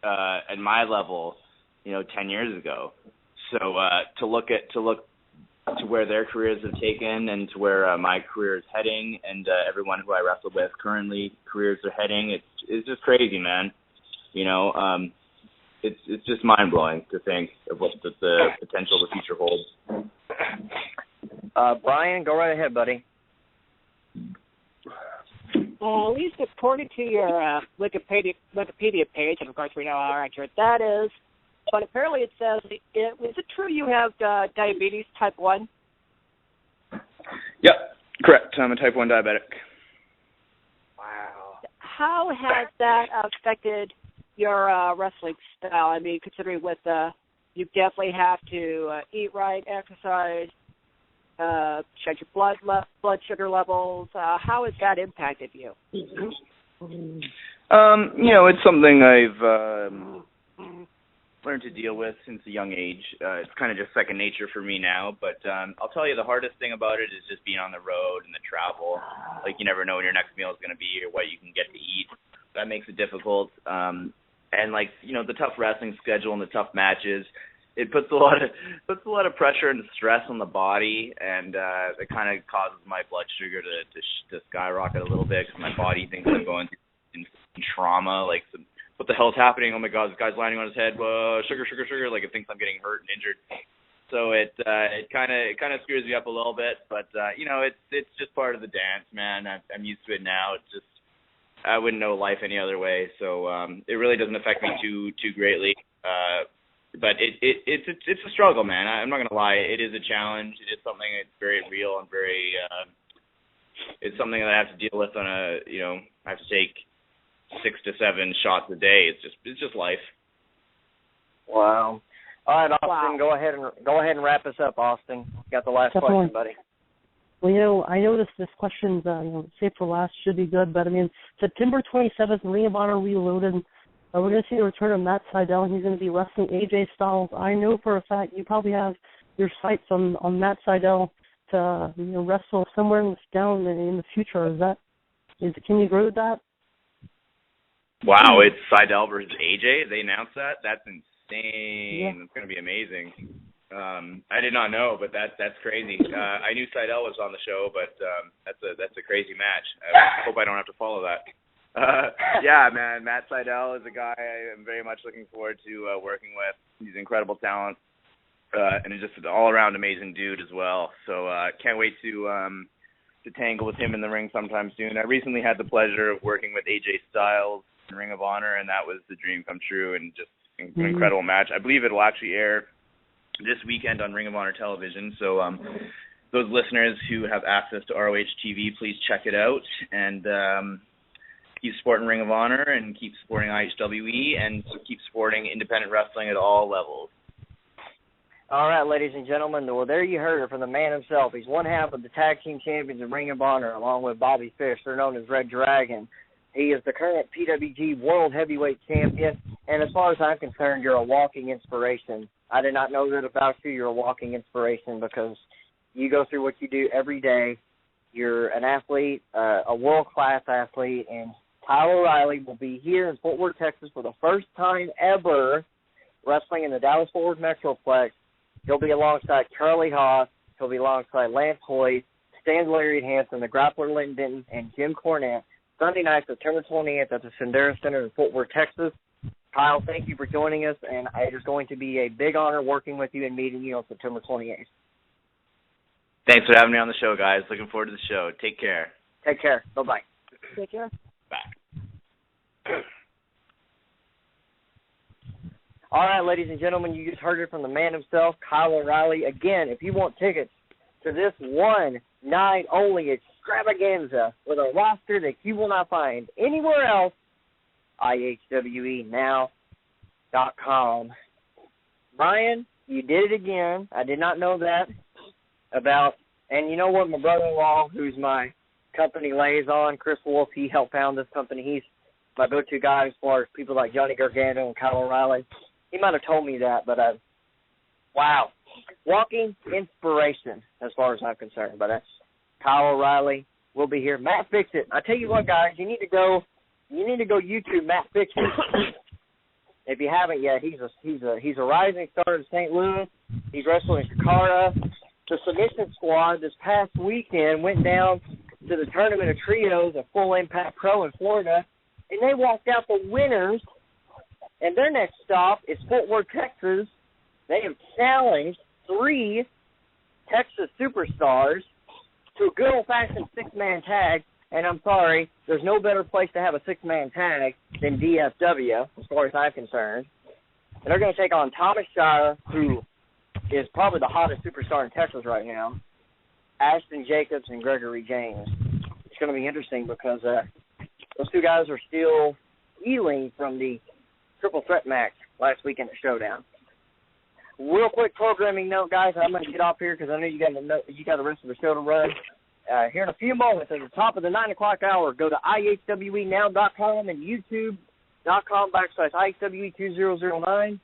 at my level, 10 years ago. So to look to where their careers have taken and to where my career is heading, and everyone who I wrestle with currently careers are heading, it's just crazy, man. It's just mind-blowing to think of what the potential of the future holds. Brian, go right ahead, buddy. At least according to your Wikipedia page, and of course we know how accurate that is, but apparently it says, is it true you have diabetes type 1? Yep, correct. I'm a type 1 diabetic. Wow. How has that affected your wrestling style? I mean, considering you definitely have to eat right, exercise, check your blood sugar levels. How has that impacted you? It's something I've learned to deal with since a young age. It's kind of just second nature for me now. But I'll tell you, the hardest thing about it is just being on the road and the travel. Like, you never know when your next meal is going to be or what you can get to eat. That makes it difficult. And the tough wrestling schedule and the tough matches, it puts a lot of pressure and stress on the body, and it kind of causes my blood sugar to skyrocket a little bit because my body thinks I'm going through trauma. Like, what the hell is happening? Oh my God, this guy's landing on his head. Whoa, sugar. Like, it thinks I'm getting hurt and injured. So it kind of screws me up a little bit, but it's just part of the dance, man. I'm used to it now. It's just, I wouldn't know life any other way, so it really doesn't affect me too greatly. But it's a struggle, man. I'm not gonna lie. It is a challenge. It is something that's very real and very. It's something that I have to deal with on a. I have to take 6 to 7 shots a day. It's just life. Wow. All right, Austin, go ahead and wrap us up, Austin. You got the last question, buddy. Well, I noticed this question, saved for last, should be good, but I mean, September 27th, Ring of Honor Reloaded. We're going to see the return of Matt Sydal. He's going to be wrestling AJ Styles. I know for a fact you probably have your sights on Matt Sydal to wrestle somewhere down in the future. Can you agree with that? Wow, it's Sydal versus AJ. They announced that. That's insane. Yeah. It's going to be amazing. I did not know, but that's crazy. I knew Sydal was on the show, but that's a crazy match. I hope I don't have to follow that. Yeah, man, Matt Sydal is a guy I am very much looking forward to working with. He's incredible talent, and just an all-around amazing dude as well. So can't wait to tangle with him in the ring sometime soon. I recently had the pleasure of working with AJ Styles in Ring of Honor, and that was the dream come true, and just an incredible match. I believe it'll actually air this weekend on Ring of Honor television. So those listeners who have access to ROH TV, please check it out and keep supporting Ring of Honor and keep supporting IHWE and keep supporting independent wrestling at all levels. All right, ladies and gentlemen, well, there you heard it from the man himself. He's one half of the Tag Team Champions of Ring of Honor, along with Bobby Fish. They're known as Red Dragon. He is the current PWG World Heavyweight Champion, and as far as I'm concerned, you're a walking inspiration. I did not know that about you. You're a walking inspiration because you go through what you do every day. You're an athlete, a world-class athlete, and Kyle O'Reilly will be here in Fort Worth, Texas for the first time ever wrestling in the Dallas-Fort Worth Metroplex. He'll be alongside Charlie Haas. He'll be alongside Lance Hoyt, Stan Lariat Hansen, the Grappler Linton Denton, and Jim Cornette. Sunday night, September 28th at the Sendera Center in Fort Worth, Texas. Kyle, thank you for joining us, and it is going to be a big honor working with you and meeting you on September 28th. Thanks for having me on the show, guys. Looking forward to the show. Take care. Take care. Bye-bye. Take care. Bye. All right, ladies and gentlemen, you just heard it from the man himself, Kyle O'Reilly. Again, if you want tickets to this one-night-only extravaganza with a roster that you will not find anywhere else, IHWEnow.com. Brian, you did it again. I did not know that about, and you know what, my brother-in-law, who's my company liaison, Chris Wolf, he helped found this company. He's my go-to guy as far as people like Johnny Gargano and Kyle O'Reilly. He might have told me that, but wow. Walking inspiration as far as I'm concerned. But Kyle O'Reilly will be here. Matt Fixit. I tell you what, guys, you need to go YouTube Matt Fixit. If you haven't yet, he's a rising star in St. Louis. He's wrestling in Takara. The Submission Squad this past weekend went down to the Tournament of Trios at Full Impact Pro in Florida, and they walked out the winners. And their next stop is Fort Worth, Texas. They have challenged 3 Texas superstars to a good old-fashioned 6-man tag. And I'm sorry, there's no better place to have a 6-man tag than DFW, as far as I'm concerned. And they're going to take on Thomas Shire, who is probably the hottest superstar in Texas right now, Ashton Jacobs, and Gregory James. It's going to be interesting because those 2 guys are still healing from the triple threat match last weekend at Showdown. Real quick programming note, guys. I'm going to get off here because I know you got the rest of the show to run. Here in a few moments, at the top of the 9 o'clock hour, go to IHWEnow.com and YouTube.com/IHWE2009.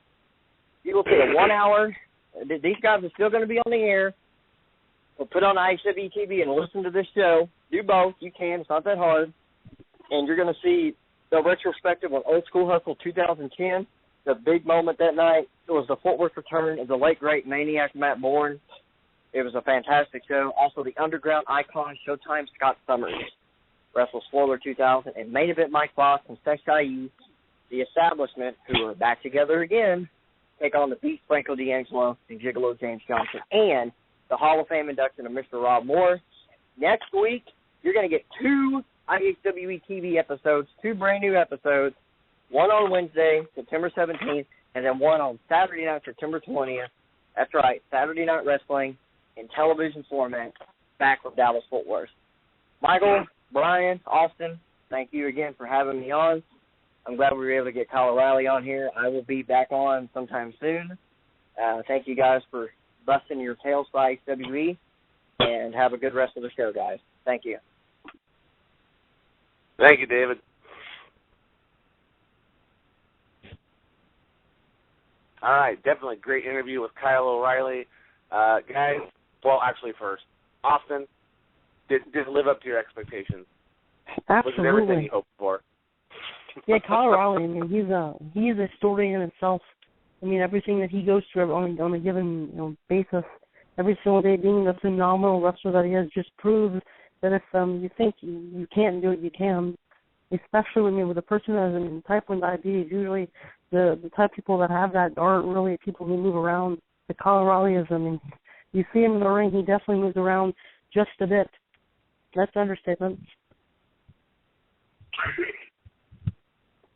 You will see a 1 hour. These guys are still going to be on the air. So put on IHWE TV and listen to this show. Do both. You can. It's not that hard. And you're going to see the retrospective on Old School Hustle 2010. The big moment that night was the Fort Worth return of the late, great Maniac Matt Bourne. It was a fantastic show. Also, the Underground Icon Showtime Scott Summers wrestled Spoiler 2000, and main event Mike Fox and Sexai, the Establishment, who are back together again, take on the Beast Franco D'Angelo and Gigolo James Johnson, and the Hall of Fame induction of Mr. Rob Moore. Next week, you're going to get 2 IHWE TV episodes, 2 brand new episodes, one on Wednesday, September 17th, and then one on Saturday night, September 20th. That's right, Saturday Night Wrestling in television format, back from Dallas-Fort Worth. Michael, Brian, Austin, thank you again for having me on. I'm glad we were able to get Kyle O'Reilly on here. I will be back on sometime soon. Thank you guys for busting your tails by IHWE, and have a good rest of the show, guys. Thank you. Thank you, David. All right, definitely great interview with Kyle O'Reilly. Guys, well, actually first, Austin, did live up to your expectations? Absolutely. Was it everything you hoped for? Yeah, Kyle O'Reilly, I mean, he's a story in itself. I mean, everything that he goes through on a given basis, every single day, being the phenomenal wrestler that he is, just proves that if you think you can't do it, you can. Especially with a person that has type 1 diabetes, usually the type of people that have that aren't really people who move around. The Kyle O'Reilly is, I mean, you see him in the ring, he definitely moves around just a bit. That's an understatement.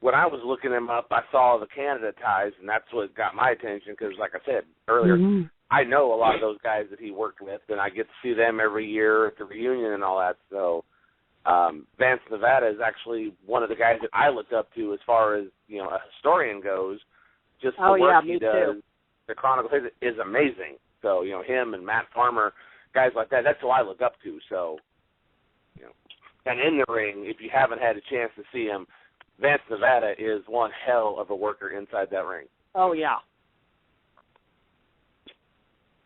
when I was looking him up, I saw the Canada ties, and that's what got my attention because, like I said earlier, I know a lot of those guys that he worked with, and I get to see them every year at the reunion and all that. So Vance, Nevada is actually one of the guys that I looked up to as far as, you know, a historian goes. Just the work he does, the Chronicle is amazing. So, you know, him and Matt Farmer, guys like that, that's who I look up to. So, you know, and in the ring, if you haven't had a chance to see him, Vance Nevada is one hell of a worker inside that ring. Oh, yeah.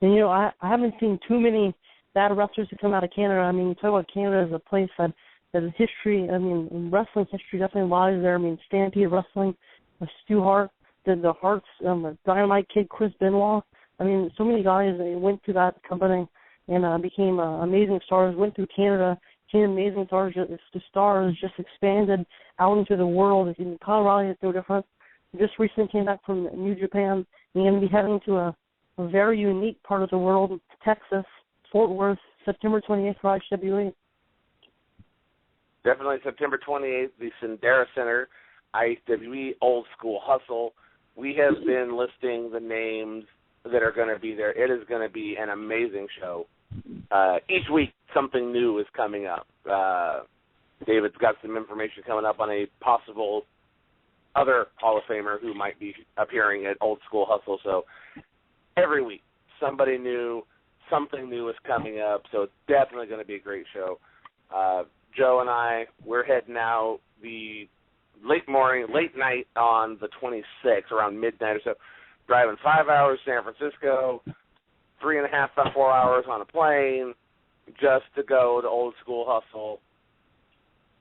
And, you know, I haven't seen too many bad wrestlers that come out of Canada. I mean, you talk about Canada as a place that has history. I mean, wrestling history definitely lies there. I mean, Stampede Wrestling, Stu Hart, the Harts, Dynamite Kid, Chris Benoit. I mean, so many guys that went through that company and became amazing stars, went through Canada, became amazing stars. The stars just expanded out into the world. In Colorado, it's no different. Just recently came back from New Japan. And you're going to be heading to a very unique part of the world, Texas, Fort Worth, September 28th for IHWE. Definitely September 28th, the Sendera Center, IHWE Old School Hustle. We have been listing the names that are going to be there. It is going to be an amazing show. Each week, something new is coming up. David's got some information coming up on a possible other Hall of Famer who might be appearing at Old School Hustle. So every week, somebody new, something new is coming up. So it's definitely going to be a great show. Joe and I, we're heading out the late night on the 26th, around midnight or so, driving 5 hours to San Francisco, 3.5 to 4 hours on a plane, just to go to Old School Hustle.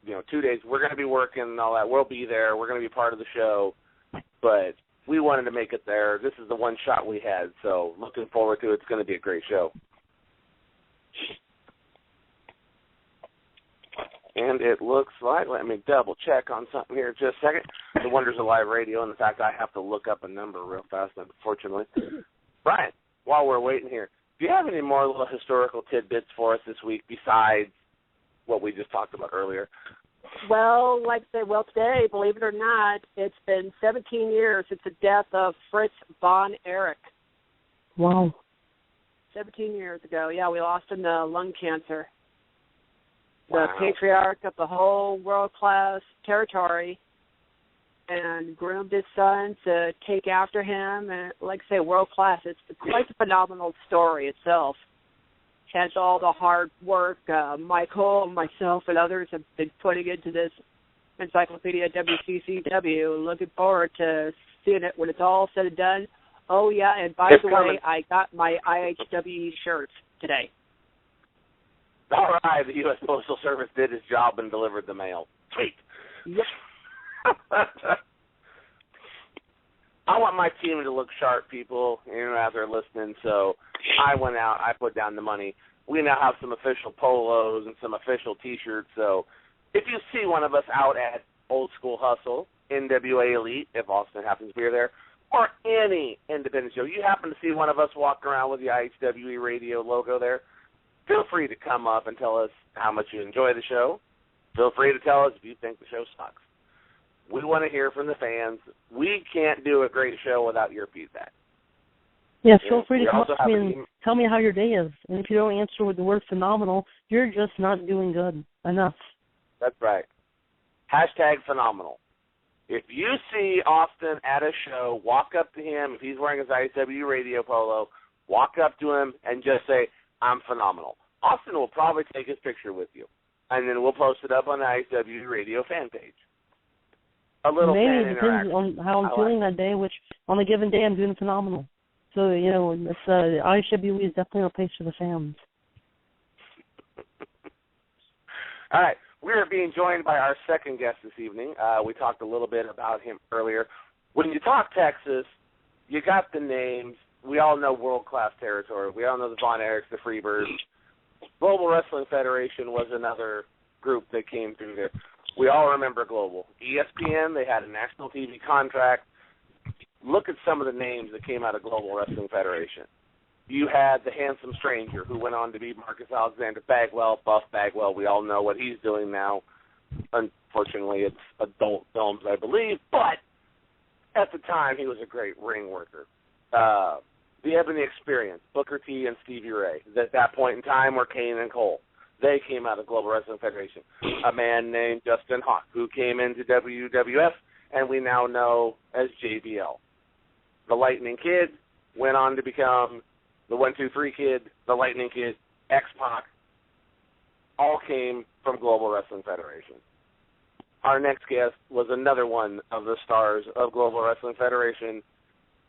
You know, 2 days. We're going to be working and all that. We'll be there. We're going to be part of the show. But we wanted to make it there. This is the one shot we had, so looking forward to it. It's going to be a great show. And it looks like, let me double check on something here just a second. The wonders of live radio and the fact I have to look up a number real fast, unfortunately. Brian, while we're waiting here, do you have any more little historical tidbits for us this week besides what we just talked about earlier? Well, like I said, today, believe it or not, it's been 17 years since the death of Fritz von Erich. Wow. 17 years ago. Yeah, we lost him to lung cancer. Wow. The patriarch of the whole world-class territory, and groomed his son to take after him. And like I say, world-class. It's quite a phenomenal story itself. Has all the hard work Michael, myself, and others have been putting into this Encyclopedia WCCW. Looking forward to seeing it when it's all said and done. Oh, yeah, and by the way, I got my IHWE shirts today. All right, the U.S. Postal Service did its job and delivered the mail. Sweet. Yep. I want my team to look sharp, people, out there listening, so I went out, I put down the money. We now have some official polos and some official T-shirts, so if you see one of us out at Old School Hustle, NWA Elite, if Austin happens to be there, or any independent show, you happen to see one of us walking around with the IHWE radio logo there, feel free to come up and tell us how much you enjoy the show. Feel free to tell us if you think the show sucks. We want to hear from the fans. We can't do a great show without your feedback. Yeah, feel free to come up to me and tell me how your day is. And if you don't answer with the word phenomenal, you're just not doing good enough. That's right. Hashtag phenomenal. If you see Austin at a show, walk up to him. If he's wearing his IHW radio polo, walk up to him and just say, I'm phenomenal. Austin will probably take his picture with you, and then we'll post it up on the IHW radio fan page. A little Maybe fan it depends on how I'm feeling that day, which on a given day I'm doing phenomenal. So, it's, IHWE is definitely a place for the fans. All right. We are being joined by our second guest this evening. We talked a little bit about him earlier. When you talk Texas, you got the names. We all know world-class territory. We all know the Von Erichs, the Freebirds. Global Wrestling Federation was another group that came through there. We all remember Global. ESPN, they had a national TV contract. Look at some of the names that came out of Global Wrestling Federation. You had the Handsome Stranger, who went on to be Marcus Alexander Bagwell, Buff Bagwell. We all know what he's doing now. Unfortunately, it's adult films, I believe, but at the time, he was a great ring worker. The Ebony Experience, Booker T and Stevie Ray, at that point in time were Kane and Cole. They came out of Global Wrestling Federation. A man named Justin Hawk, who came into WWF, and we now know as JBL. The Lightning Kid went on to become the 1-2-3 Kid, the Lightning Kid, X-Pac, all came from Global Wrestling Federation. Our next guest was another one of the stars of Global Wrestling Federation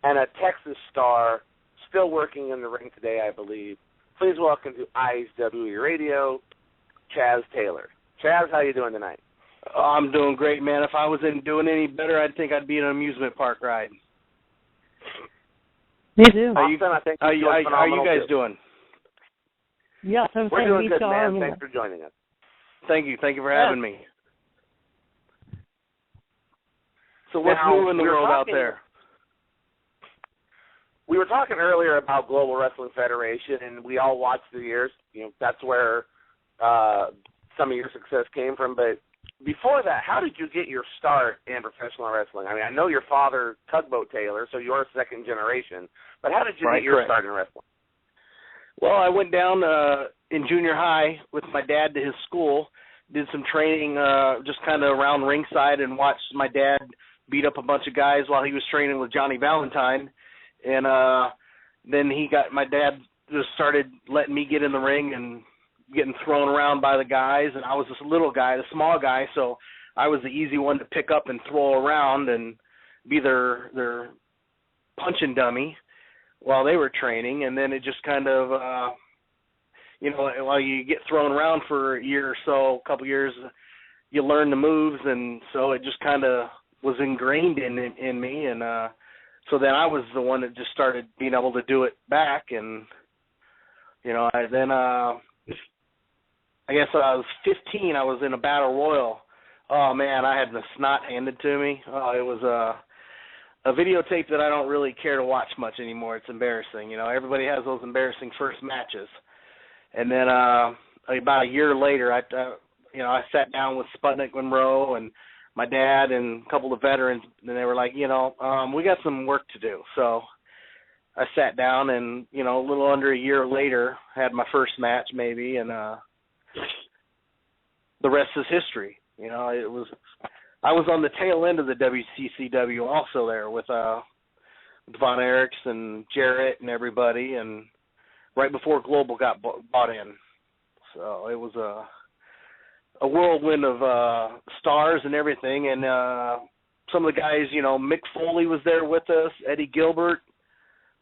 and a Texas star still working in the ring today, I believe. Please welcome to IHWE Radio, Chaz Taylor. Chaz, how you doing tonight? I'm doing great, man. If I wasn't doing any better, I'd think I'd be in an amusement park ride. Me too. How you guys doing? Yes, I'm We're saying doing good, VCR, man. Thanks for joining us. Thank you for having me. So what's new in the world out there? We were talking earlier about Global Wrestling Federation, and we all watched the years. You know, that's where some of your success came from. But before that, how did you get your start in professional wrestling? I mean, I know your father, Tugboat Taylor, so you're second generation. But how did you get your start in wrestling? Well, I went down in junior high with my dad to his school, did some training just kind of around ringside and watched my dad beat up a bunch of guys while he was training with Johnny Valentine. And then my dad just started letting me get in the ring and getting thrown around by the guys. And I was this little guy, the small guy, so I was the easy one to pick up and throw around and be their punching dummy while they were training. And then it just kind of, while you get thrown around for a year or so, a couple years, you learn the moves. And so it just kind of was ingrained in me. And so then I was the one that just started being able to do it back. And, I guess when I was 15, I was in a battle royal. Oh, man, I had the snot handed to me. It was a videotape that I don't really care to watch much anymore. It's embarrassing. Everybody has those embarrassing first matches. And then about a year later, I sat down with Sputnik Monroe and my dad and a couple of veterans, and they were like, we got some work to do. So I sat down and, a little under a year later, had my first match maybe, and the rest is history. I was on the tail end of the WCCW also there with Von Erichs and Jarrett and everybody, and right before Global got bought in. So it was a whirlwind of stars and everything, and some of the guys, Mick Foley was there with us, Eddie Gilbert.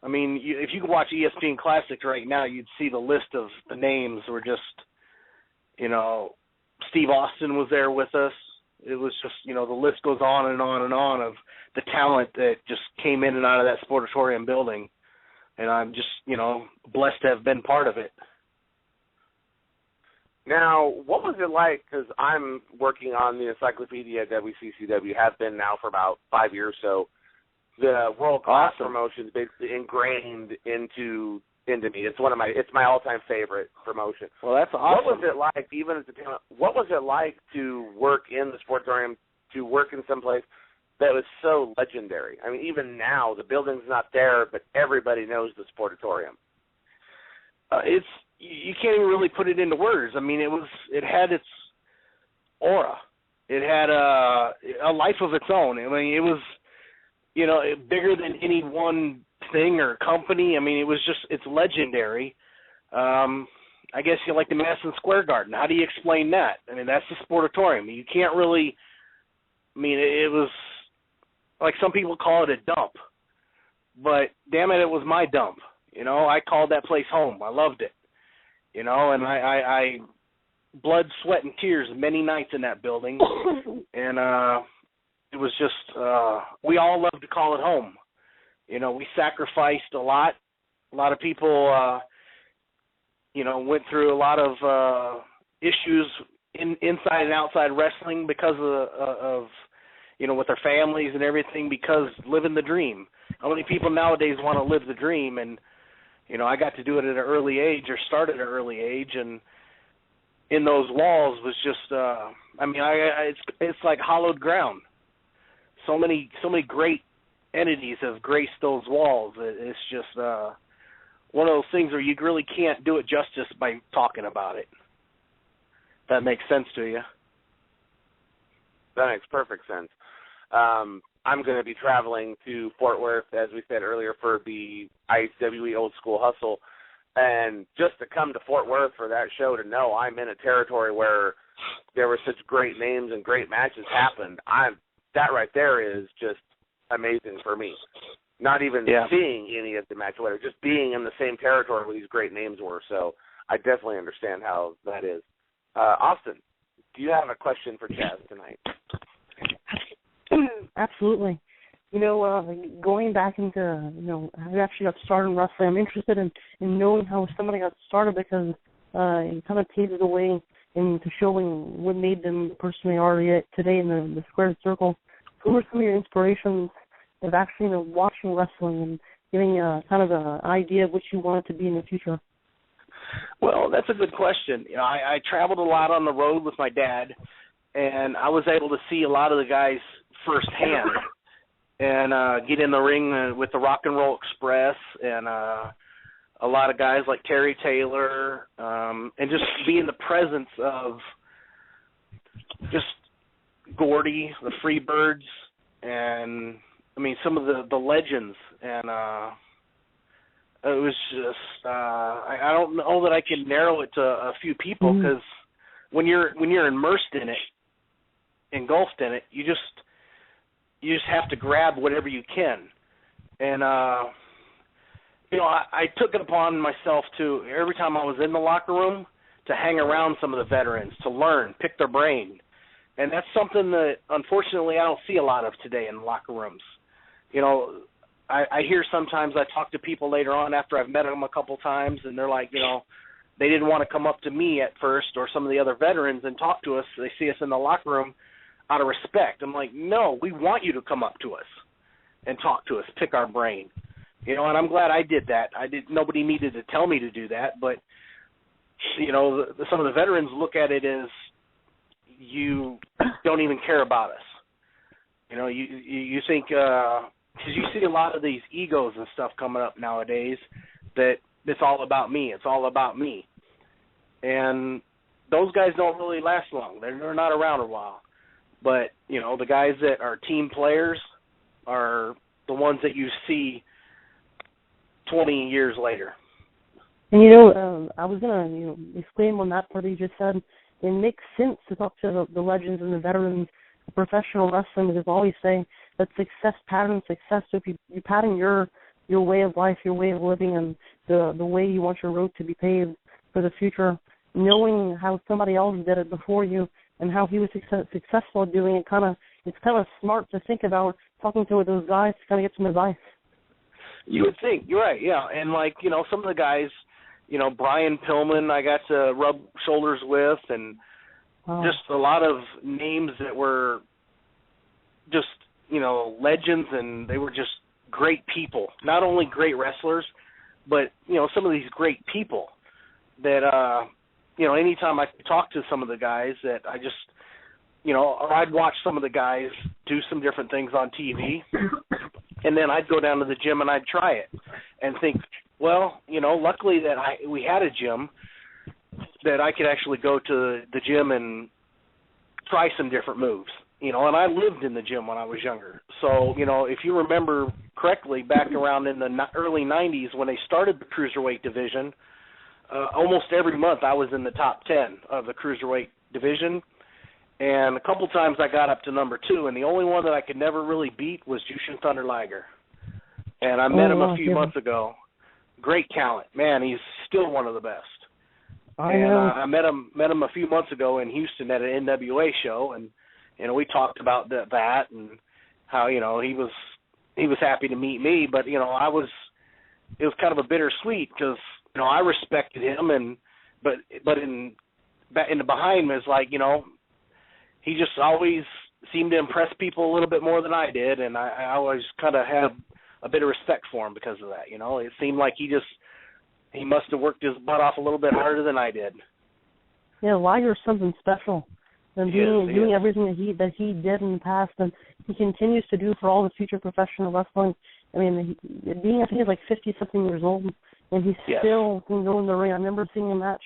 I mean, if you could watch ESPN Classics right now, you'd see the list of the names were just, Steve Austin was there with us. It was just, the list goes on and on and on of the talent that just came in and out of that Sportatorium building. And I'm just, blessed to have been part of it. Now, what was it like, because I'm working on the Encyclopedia at WCCW, have been now for about 5 years, so the world-class promotion is basically ingrained into me. It's my all-time favorite promotion. Well, that's awesome. What was it like, even as a talent, what was it like to work in the Sportatorium, to work in some place that was so legendary? I mean, even now, the building's not there, but everybody knows the Sportatorium. You can't even really put it into words. I mean, it had its aura. It had a life of its own. I mean, it was, bigger than any one thing or company. I mean, it's legendary. I guess you like the Madison Square Garden. How do you explain that? I mean, that's the Sportatorium. You can't really, it was, like some people call it a dump, but damn it was my dump. I called that place home. I loved it. And I blood, sweat, and tears many nights in that building. And it was just, we all love to call it home. We sacrificed a lot. A lot of people, went through a lot of issues inside and outside wrestling because of with their families and everything, because living the dream. How many people nowadays want to live the dream? And, I got to do it at an early age, or start at an early age, and in those walls was just it's like hallowed ground. So many great entities have graced those walls. It's just one of those things where you really can't do it justice by talking about it. That makes sense to you? That makes perfect sense. I'm going to be traveling to Fort Worth, as we said earlier, for the IHWE Old School Hustle. And just to come to Fort Worth for that show, to know I'm in a territory where there were such great names and great matches happened, that right there is just amazing for me. Not even seeing any of the matches, just being in the same territory where these great names were. So I definitely understand how that is. Austin, do you have a question for Chaz tonight? Absolutely. Going back into, I actually got started in wrestling. I'm interested in knowing how somebody got started, because it kind of paves the way into showing what made them the person they are today in the squared circle. Who were some of your inspirations of actually watching wrestling and getting kind of an idea of what you wanted to be in the future? Well, that's a good question. I traveled a lot on the road with my dad, and I was able to see a lot of the guys firsthand and get in the ring with the Rock and Roll Express and a lot of guys like Terry Taylor, and just be in the presence of just Gordy, the Freebirds, and some of the legends. And it was just I don't know that I can narrow it to a few people, because when you're immersed in it, engulfed in it, you just have to grab whatever you can. And I took it upon myself to, every time I was in the locker room, to hang around some of the veterans, to learn, pick their brain. And that's something that, unfortunately, I don't see a lot of today in locker rooms. I hear sometimes, I talk to people later on after I've met them a couple times, and they're like, they didn't want to come up to me at first, or some of the other veterans, and talk to us. They see us in the locker room out of respect. I'm like, no, we want you to come up to us and talk to us, pick our brain. And I'm glad I did that. Nobody needed to tell me to do that, but some of the veterans look at it as, you don't even care about us. You think, because you see a lot of these egos and stuff coming up nowadays, that it's all about me. It's all about me. And those guys don't really last long. They're not around a while. But, the guys that are team players are the ones that you see 20 years later. And, I was going to exclaim on that part that you just said. It makes sense to talk to the legends and the veterans of professional wrestling, because I always say that success patterns success. So if you pattern your way of life, your way of living, and the way you want your road to be paved for the future, knowing how somebody else did it before you and how he was successful at doing it, it's kind of smart to think about talking to those guys to kind of get some advice. You would think. You're right, yeah. And, some of the guys, Brian Pillman I got to rub shoulders with, and just a lot of names that were just, legends, and they were just great people. Not only great wrestlers, but, some of these great people that, anytime I talk to some of the guys that I just, or I'd watch some of the guys do some different things on TV, and then I'd go down to the gym and I'd try it and think, well, luckily that we had a gym that I could actually go to the gym and try some different moves, and I lived in the gym when I was younger. So, if you remember correctly, back around in the early 90s when they started the cruiserweight division, almost every month I was in the top 10 of the cruiserweight division, and a couple times I got up to number 2, and the only one that I could never really beat was Jushin Thunder Liger. And I met him a few months ago. Great talent, man. He's still one of the best. I met him a few months ago in Houston at an NWA show, and we talked about that and how he was happy to meet me, but it was kind of a bittersweet, because I respected him, but in the behind is like he just always seemed to impress people a little bit more than I did, and I always kind of had a bit of respect for him because of that. It seemed like he must have worked his butt off a little bit harder than I did. Liger's something special. And doing everything that he did in the past, and he continues to do for all the future professional wrestling. I mean, I think he's like 50-something years old, and he's still can go in the ring. I remember seeing a match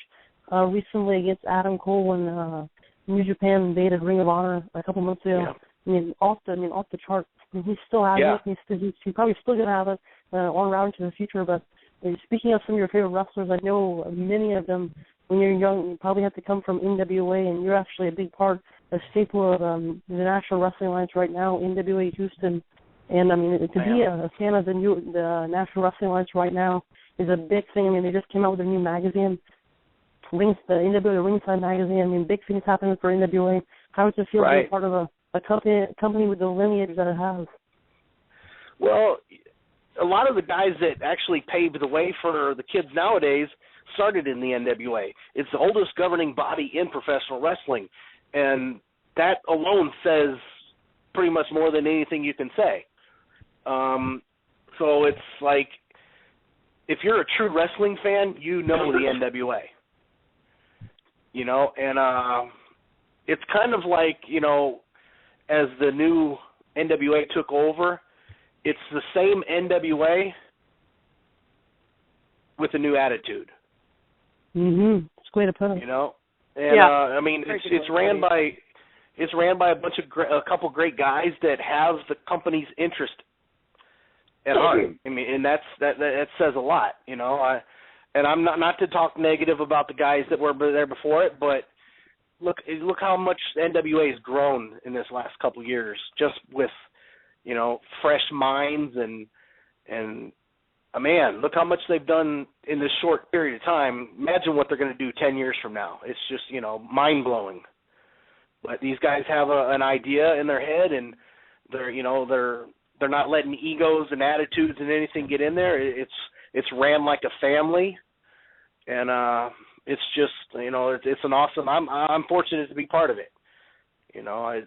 recently against Adam Cole when New Japan invaded Ring of Honor a couple months ago. Yeah. I mean, off the chart. I mean, he still has it. He's probably still going to have it on route into the future. But speaking of some of your favorite wrestlers, I know many of them. When you're young, you probably have to come from NWA, and you're actually a big part, a staple of the National Wrestling Alliance right now, NWA Houston. And I mean, to be a fan of the National Wrestling Alliance right now is a big thing. I mean, they just came out with a new magazine, the NWA Ringside magazine. I mean, big things happening for NWA. How does it feel to be part of a company with the lineage that it has? Well, a lot of the guys that actually paved the way for the kids nowadays started in the NWA. It's the oldest governing body in professional wrestling, and that alone says pretty much more than anything you can say. So it's like, if you're a true wrestling fan, you know the NWA. You know, and it's kind of like, you know, as the new NWA took over, it's the same NWA with a new attitude. Mm-hmm. It's a way to put it. You know, and I mean, it's ran by a couple great guys that have the company's interest at heart. I mean, and that says a lot. You know, and I'm not to talk negative about the guys that were there before it, but look how much NWA has grown in this last couple of years, just with, you know, fresh minds and man, look how much they've done in this short period of time. Imagine what they're going to do 10 years from now. It's just, you know, mind-blowing. But these guys have an idea in their head, and they're not letting egos and attitudes and anything get in there. It's ran like a family, and it's just, you know, it's an awesome. I'm fortunate to be part of it. You know,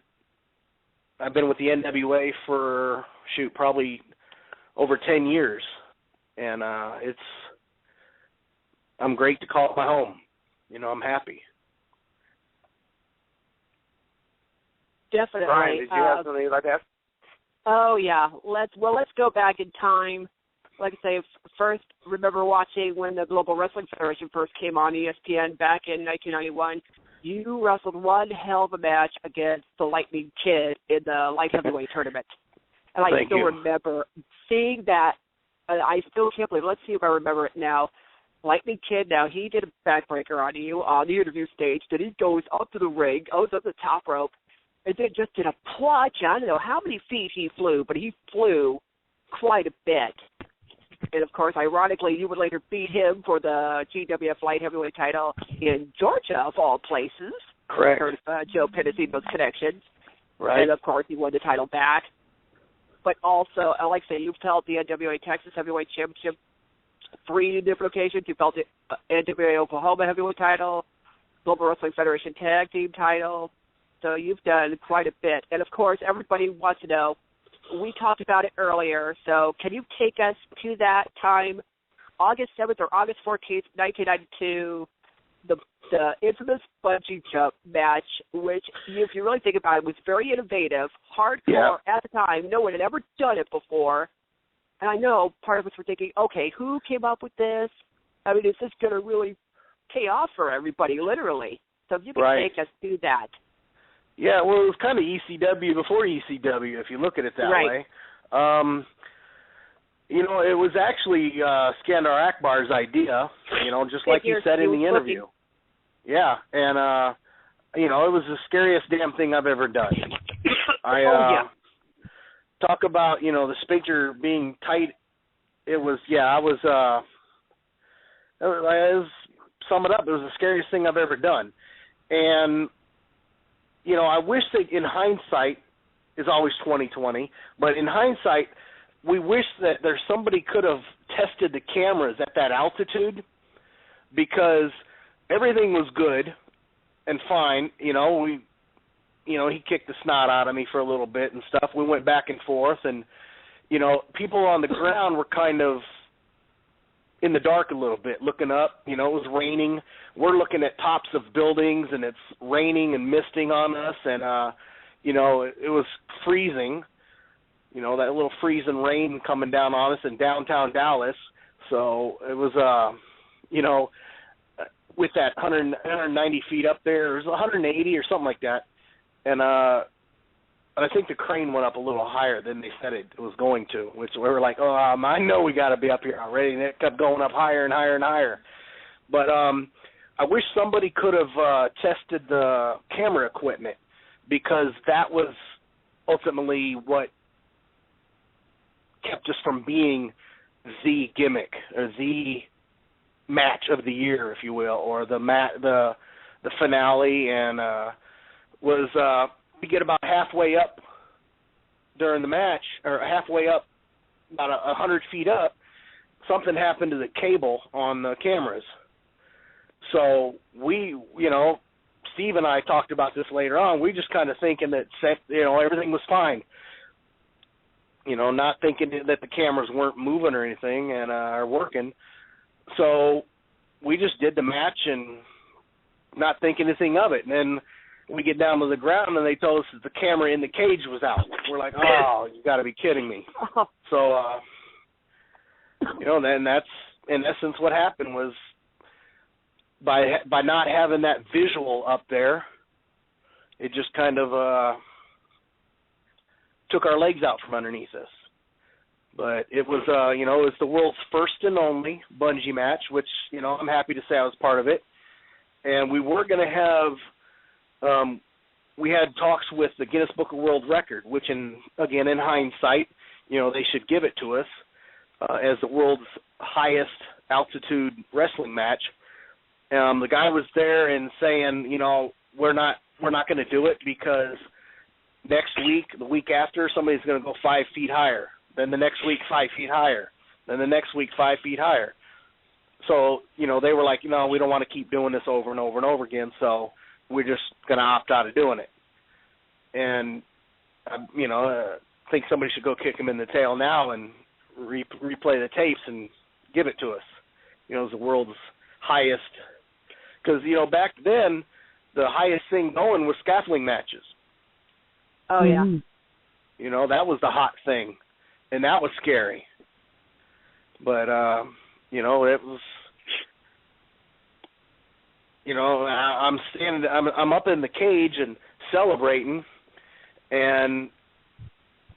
I've been with the NWA for probably over 10 years. And I'm great to call it my home. You know, I'm happy. Definitely. Brian, did you have something you'd like to ask? Oh yeah. Let's go back in time. Like I say, first remember watching when the Global Wrestling Federation first came on ESPN back in 1991. You wrestled one hell of a match against the Lightning Kid in the light heavyweight tournament, and I still remember seeing that. I still can't believe it. Let's see if I remember it now. Lightning Kid, now he did a backbreaker on you on the interview stage. Then he goes up to the ring, goes up the top rope, and then just did a plunge. I don't know how many feet he flew, but he flew quite a bit. And, of course, ironically, you would later beat him for the GWF light heavyweight title in Georgia, of all places. Correct. Joe Pedicino's connections. Right. And, of course, he won the title back. But also, like I say, you've held the NWA Texas Heavyweight Championship 3 different occasions. You've held the NWA Oklahoma Heavyweight title, Global Wrestling Federation Tag Team title. So you've done quite a bit. And, of course, everybody wants to know, we talked about it earlier, so can you take us to that time, August 7th or August 14th, 1992, the infamous bungee jump match, which, if you really think about it, was very innovative, hardcore at the time. No one had ever done it before. And I know part of us were thinking, okay, who came up with this? I mean, is this going to really pay off for everybody, literally? So if you can take us through that. Yeah, well, it was kind of ECW before ECW, if you look at it that way. You know, it was actually Skandar Akbar's idea, you know, just like you said in the interview. Yeah, and, you know, it was the scariest damn thing I've ever done. Talk about, you know, the sphincter being tight. It was, sum it up, it was the scariest thing I've ever done. And, you know, I wish that in hindsight, is always 20/20, but in hindsight, we wish that somebody could have tested the cameras at that altitude, because everything was good and fine. You know, he kicked the snot out of me for a little bit and stuff. We went back and forth, and, you know, people on the ground were kind of, in the dark a little bit, looking up. You know, it was raining. We're looking at tops of buildings, and it's raining and misting on us, and you know, it was freezing. You know, that little freezing rain coming down on us in downtown Dallas. So it was, you know, with that 190 feet up there, it was 180 or something like that, and I think the crane went up a little higher than they said it was going to, which we were like, oh, I know we got to be up here already, and it kept going up higher and higher and higher. But I wish somebody could have tested the camera equipment, because that was ultimately what kept us from being the gimmick or the match of the year, if you will, or the finale, and was we get about halfway up during the match, or halfway up, about 100 feet up, something happened to the cable on the cameras. So we, you know, Steve and I talked about this later on. We just kind of thinking that, you know, everything was fine. You know, not thinking that the cameras weren't moving or anything and are working. So we just did the match and not thinking anything of it. And then we get down to the ground and they told us that the camera in the cage was out. We're like, oh, you got to be kidding me. So, you know, then that's in essence what happened was by not having that visual up there, it just kind of took our legs out from underneath us. But it was, you know, it was the world's first and only bungee match, which, you know, I'm happy to say I was part of it. And we were going to have, we had talks with the Guinness Book of World Record, which, again, in hindsight, you know, they should give it to us as the world's highest altitude wrestling match. The guy was there and saying, you know, we're not going to do it because next week, the week after, somebody's going to go 5 feet higher. Then the next week, 5 feet higher. Then the next week, 5 feet higher. So, you know, they were like, no, we don't want to keep doing this over and over and over again, so we're just going to opt out of doing it. And, you know, I think somebody should go kick him in the tail now and replay the tapes and give it to us. You know, it was the world's highest. Because, you know, back then, the highest thing going was scaffolding matches. Oh, yeah. You know, that was the hot thing. And that was scary. But, you know, it was, you know, I'm up in the cage and celebrating. And,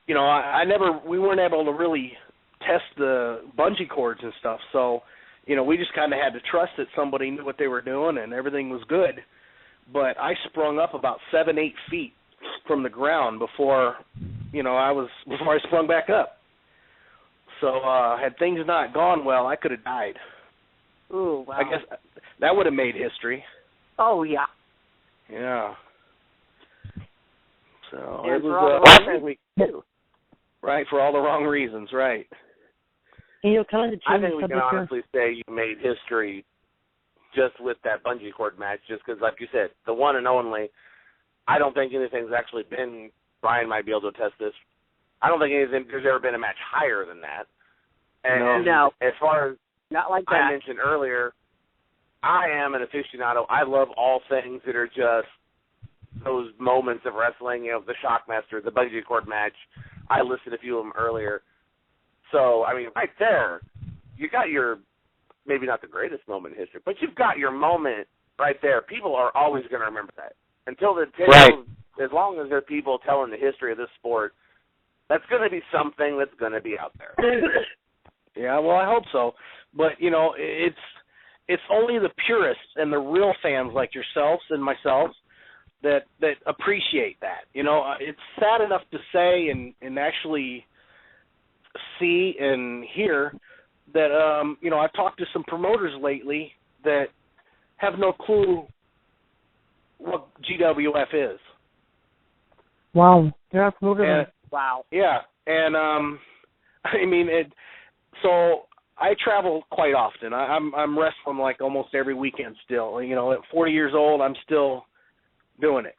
you know, we weren't able to really test the bungee cords and stuff. So, you know, we just kind of had to trust that somebody knew what they were doing and everything was good. But I sprung up about 7-8 feet from the ground before I sprung back up. So had things not gone well, I could have died. Ooh, wow. I guess that would have made history. Oh, yeah. Yeah. So and it for all the was wrong reasons. right, for all the wrong reasons, right. And, you know, kind of I think we can honestly say you made history just with that bungee cord match, just because, like you said, the one and only. I don't think anything's actually been, Brian might be able to attest this, I don't think there's ever been a match higher than that. And no. As far as not like that. I mentioned earlier, I am an aficionado. I love all things that are just those moments of wrestling, you know, the Shockmaster, the bungee cord match. I listed a few of them earlier. So, I mean, right there, you got your, maybe not the greatest moment in history, but you've got your moment right there. People are always going to remember that. As long as there are people telling the history of this sport, that's going to be something that's going to be out there. Yeah, well, I hope so. But, you know, it's only the purists and the real fans like yourselves and myself that appreciate that. You know, it's sad enough to say and actually see and hear that, you know, I've talked to some promoters lately that have no clue what GWF is. Wow. They're not promoted. Wow. Yeah. And, I mean, so I travel quite often. I'm wrestling like almost every weekend still. You know, at 40 years old, I'm still doing it.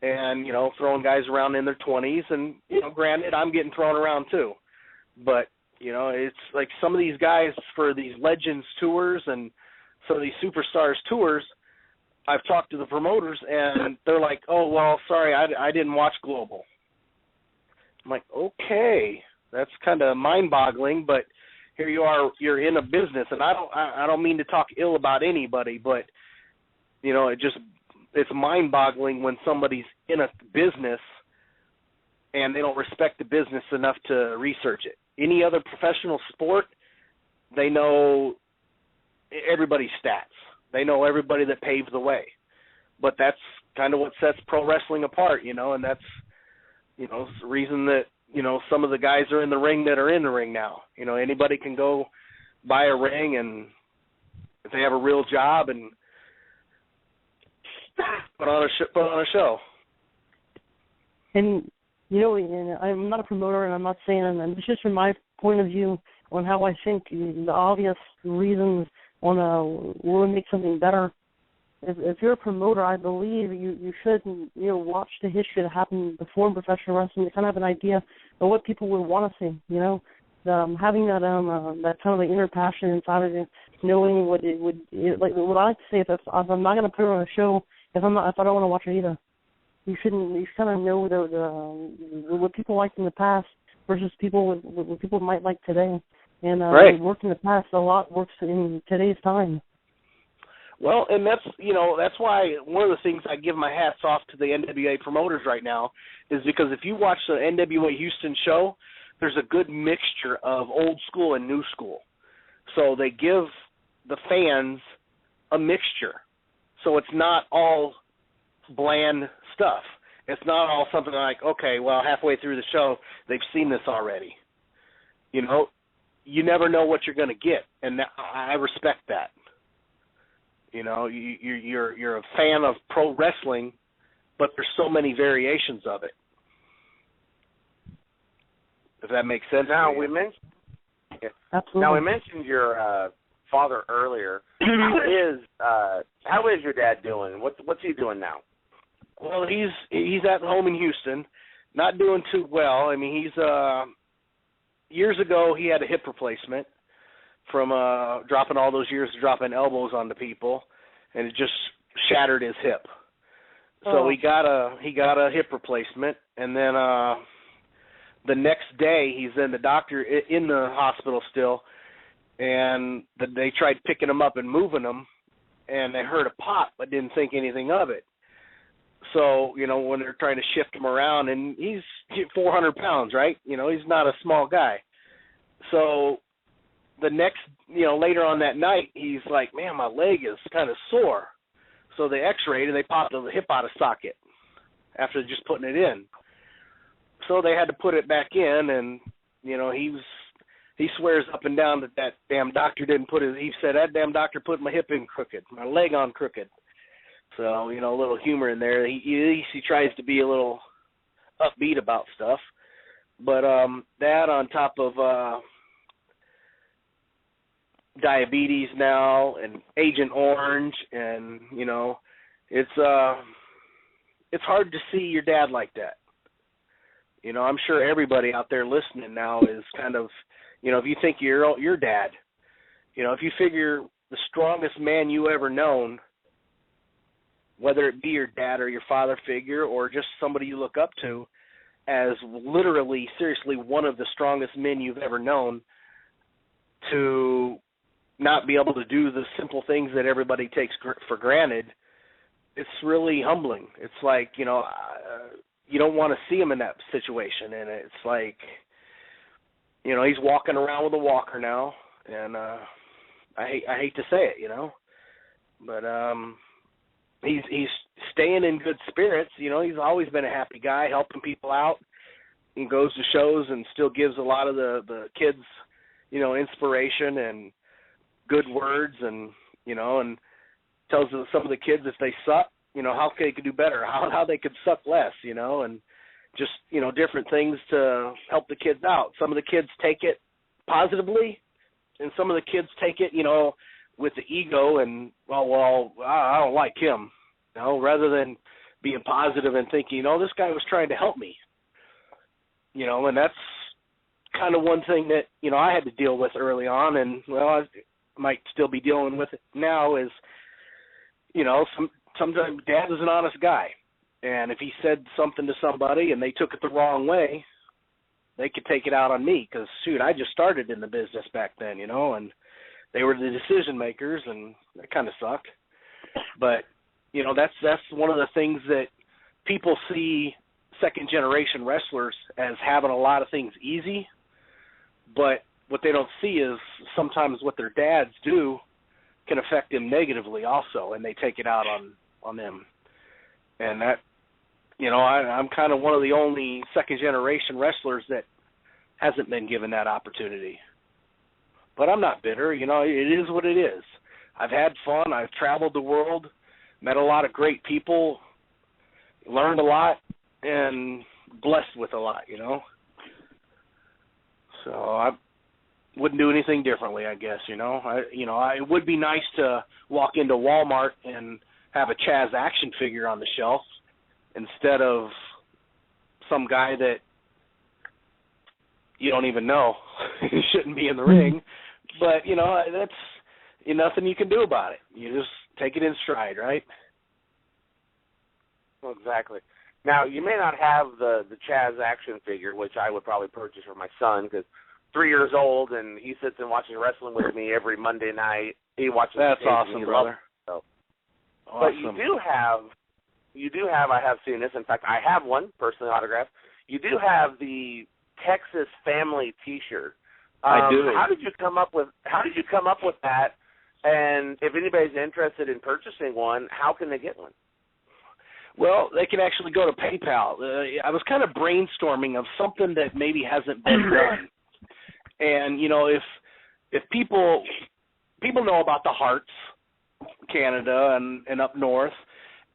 And, you know, throwing guys around in their 20s. And, you know, granted, I'm getting thrown around too. But You know, it's like some of these guys for these Legends tours and some of these Superstars tours, I've talked to the promoters, and they're like, oh, well, sorry, I didn't watch Global. I'm like, okay, that's kind of mind-boggling, but here you are, you're in a business, and I don't mean to talk ill about anybody, but, you know, it's mind-boggling when somebody's in a business and they don't respect the business enough to research it. Any other professional sport, they know everybody's stats. They know everybody that paves the way. But that's kind of what sets pro wrestling apart, you know, and that's, you know, the reason that, you know, some of the guys are in the ring that are in the ring now. You know, anybody can go buy a ring, and if they have a real job, and put on a show. And, you know, and I'm not a promoter, and I'm not saying, and it's just from my point of view on how I think the obvious reasons on what would make something better. If you're a promoter, I believe you should, you know, watch the history that happened before in professional wrestling to kind of have an idea of what people would want to see. You know, having that kind of like inner passion inside of you, knowing what it would like. What I like to say is, if I'm not going to put it on a show, if I don't want to watch it either, you kind of know what people liked in the past versus what people might like today. And right. What worked in the past, a lot works in today's time. Well, and that's why one of the things I give my hats off to the NWA promoters right now is because if you watch the NWA Houston show, there's a good mixture of old school and new school. So they give the fans a mixture. So it's not all bland stuff. It's not all something like, okay, well, halfway through the show, they've seen this already. You know, you never know what you're going to get, and I respect that. You know, you're a fan of pro wrestling, but there's so many variations of it. If that makes sense. Now we mentioned. Absolutely. Now we mentioned your father earlier. How is your dad doing? What's he doing now? Well, he's at home in Houston, not doing too well. I mean, he's years ago he had a hip replacement from dropping all those years of dropping elbows onto people, and it just shattered his hip. So he got a hip replacement, and then the next day he's in the hospital still, and they tried picking him up and moving him, and they heard a pop but didn't think anything of it. So, you know, when they're trying to shift him around, and he's 400 pounds, right? You know, he's not a small guy. So the next, you know, later on that night, he's like, man, my leg is kind of sore. So they x-rayed, and they popped the hip out of socket after just putting it in. So they had to put it back in, and, you know, he swears up and down that damn doctor didn't he said, that damn doctor put my hip in crooked, my leg on crooked. So, you know, a little humor in there. He tries to be a little upbeat about stuff. But that on top of diabetes now and Agent Orange, and, you know, it's hard to see your dad like that. You know, I'm sure everybody out there listening now is kind of, you know, if you think you're your dad, you know, if you figure the strongest man you ever known, whether it be your dad or your father figure or just somebody you look up to, as literally, seriously, one of the strongest men you've ever known, to not be able to do the simple things that everybody takes for granted, it's really humbling. It's like, you know, you don't want to see him in that situation, and it's like, you know, he's walking around with a walker now, and I hate to say it, you know, but he's staying in good spirits. You know, he's always been a happy guy, helping people out, and goes to shows and still gives a lot of the kids, you know, inspiration and good words, and, you know, and tells some of the kids if they suck, you know, how they could do better, how they could suck less, you know, and just, you know, different things to help the kids out. Some of the kids take it positively, and some of the kids take it, you know, with the ego and, well, I don't like him, you know, rather than being positive and thinking, you know, this guy was trying to help me, you know, and that's kind of one thing that, you know, I had to deal with early on, and, well, I might still be dealing with it now is, you know, sometimes Dad is an honest guy. And if he said something to somebody and they took it the wrong way, they could take it out on me because, shoot, I just started in the business back then, you know, and they were the decision makers, and that kind of sucked. But, you know, that's one of the things that people see second-generation wrestlers as having a lot of things easy, but what they don't see is sometimes what their dads do can affect them negatively also, and they take it out on them. And that, you know, I'm kind of one of the only second-generation wrestlers that hasn't been given that opportunity. But I'm not bitter. You know, it is what it is. I've had fun. I've traveled the world, met a lot of great people, learned a lot, and blessed with a lot, you know. So I wouldn't do anything differently, I guess, you know. It would be nice to walk into Walmart and have a Chaz action figure on the shelf instead of some guy that you don't even know shouldn't be in the ring. But, you know, that's nothing you can do about it. You just take it in stride, right? Well, exactly. Now, you may not have the Chaz action figure, which I would probably purchase for my son because 3 years old and he sits and watches wrestling with me every Monday night. He watches. That's awesome, brother. So. Awesome. But you do have. I have seen this. In fact, I have one personally autographed. You do have the Texas family T-shirt. I do. How did you come up with that? And if anybody's interested in purchasing one, how can they get one? Well, they can actually go to PayPal. I was kind of brainstorming of something that maybe hasn't been done. And, you know, if people know about the Hearts, Canada and up north,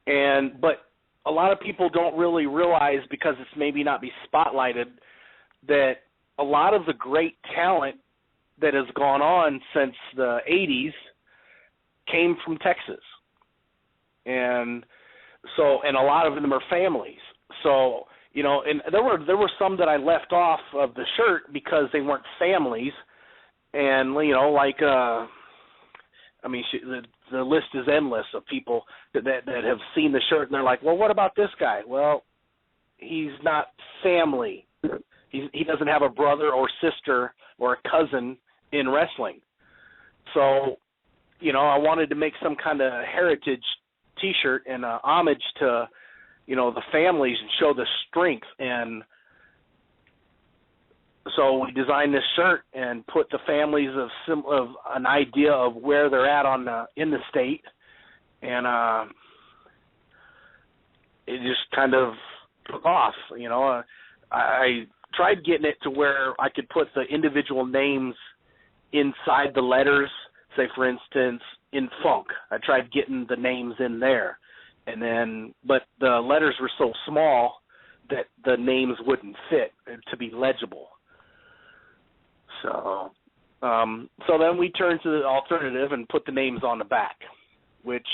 but a lot of people don't really realize, because it's maybe not be spotlighted, that a lot of the great talent that has gone on since the 80s came from Texas. And a lot of them are families. So, you know, and there were some that I left off of the shirt because they weren't families. And, you know, like, the list is endless of people that have seen the shirt and they're like, well, what about this guy? Well, he's not family. He doesn't have a brother or sister or a cousin in wrestling. So, you know, I wanted to make some kind of heritage T-shirt and homage to, you know, the families and show the strength. And so we designed this shirt and put the families of an idea of where they're at in the state, and it just kind of took off. You know, I tried getting it to where I could put the individual names inside the letters. Say, for instance, in Funk, I tried getting the names in there, but the letters were so small that the names wouldn't fit to be legible. So then we turned to the alternative and put the names on the back, which,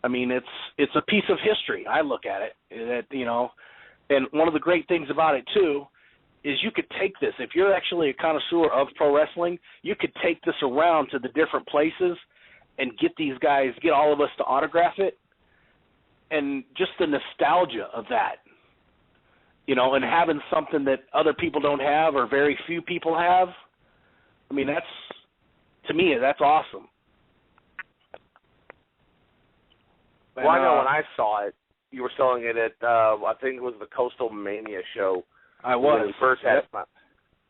I mean, it's a piece of history. I look at it, that, you know, and one of the great things about it too is you could take this, if you're actually a connoisseur of pro wrestling, you could take this around to the different places and get all of us to autograph it, and just the nostalgia of that, you know, and having something that other people don't have or very few people have. I mean, to me, that's awesome. Well, I know when I saw it, you were selling it at, I think it was the Coastal Mania show. I was. When first had it.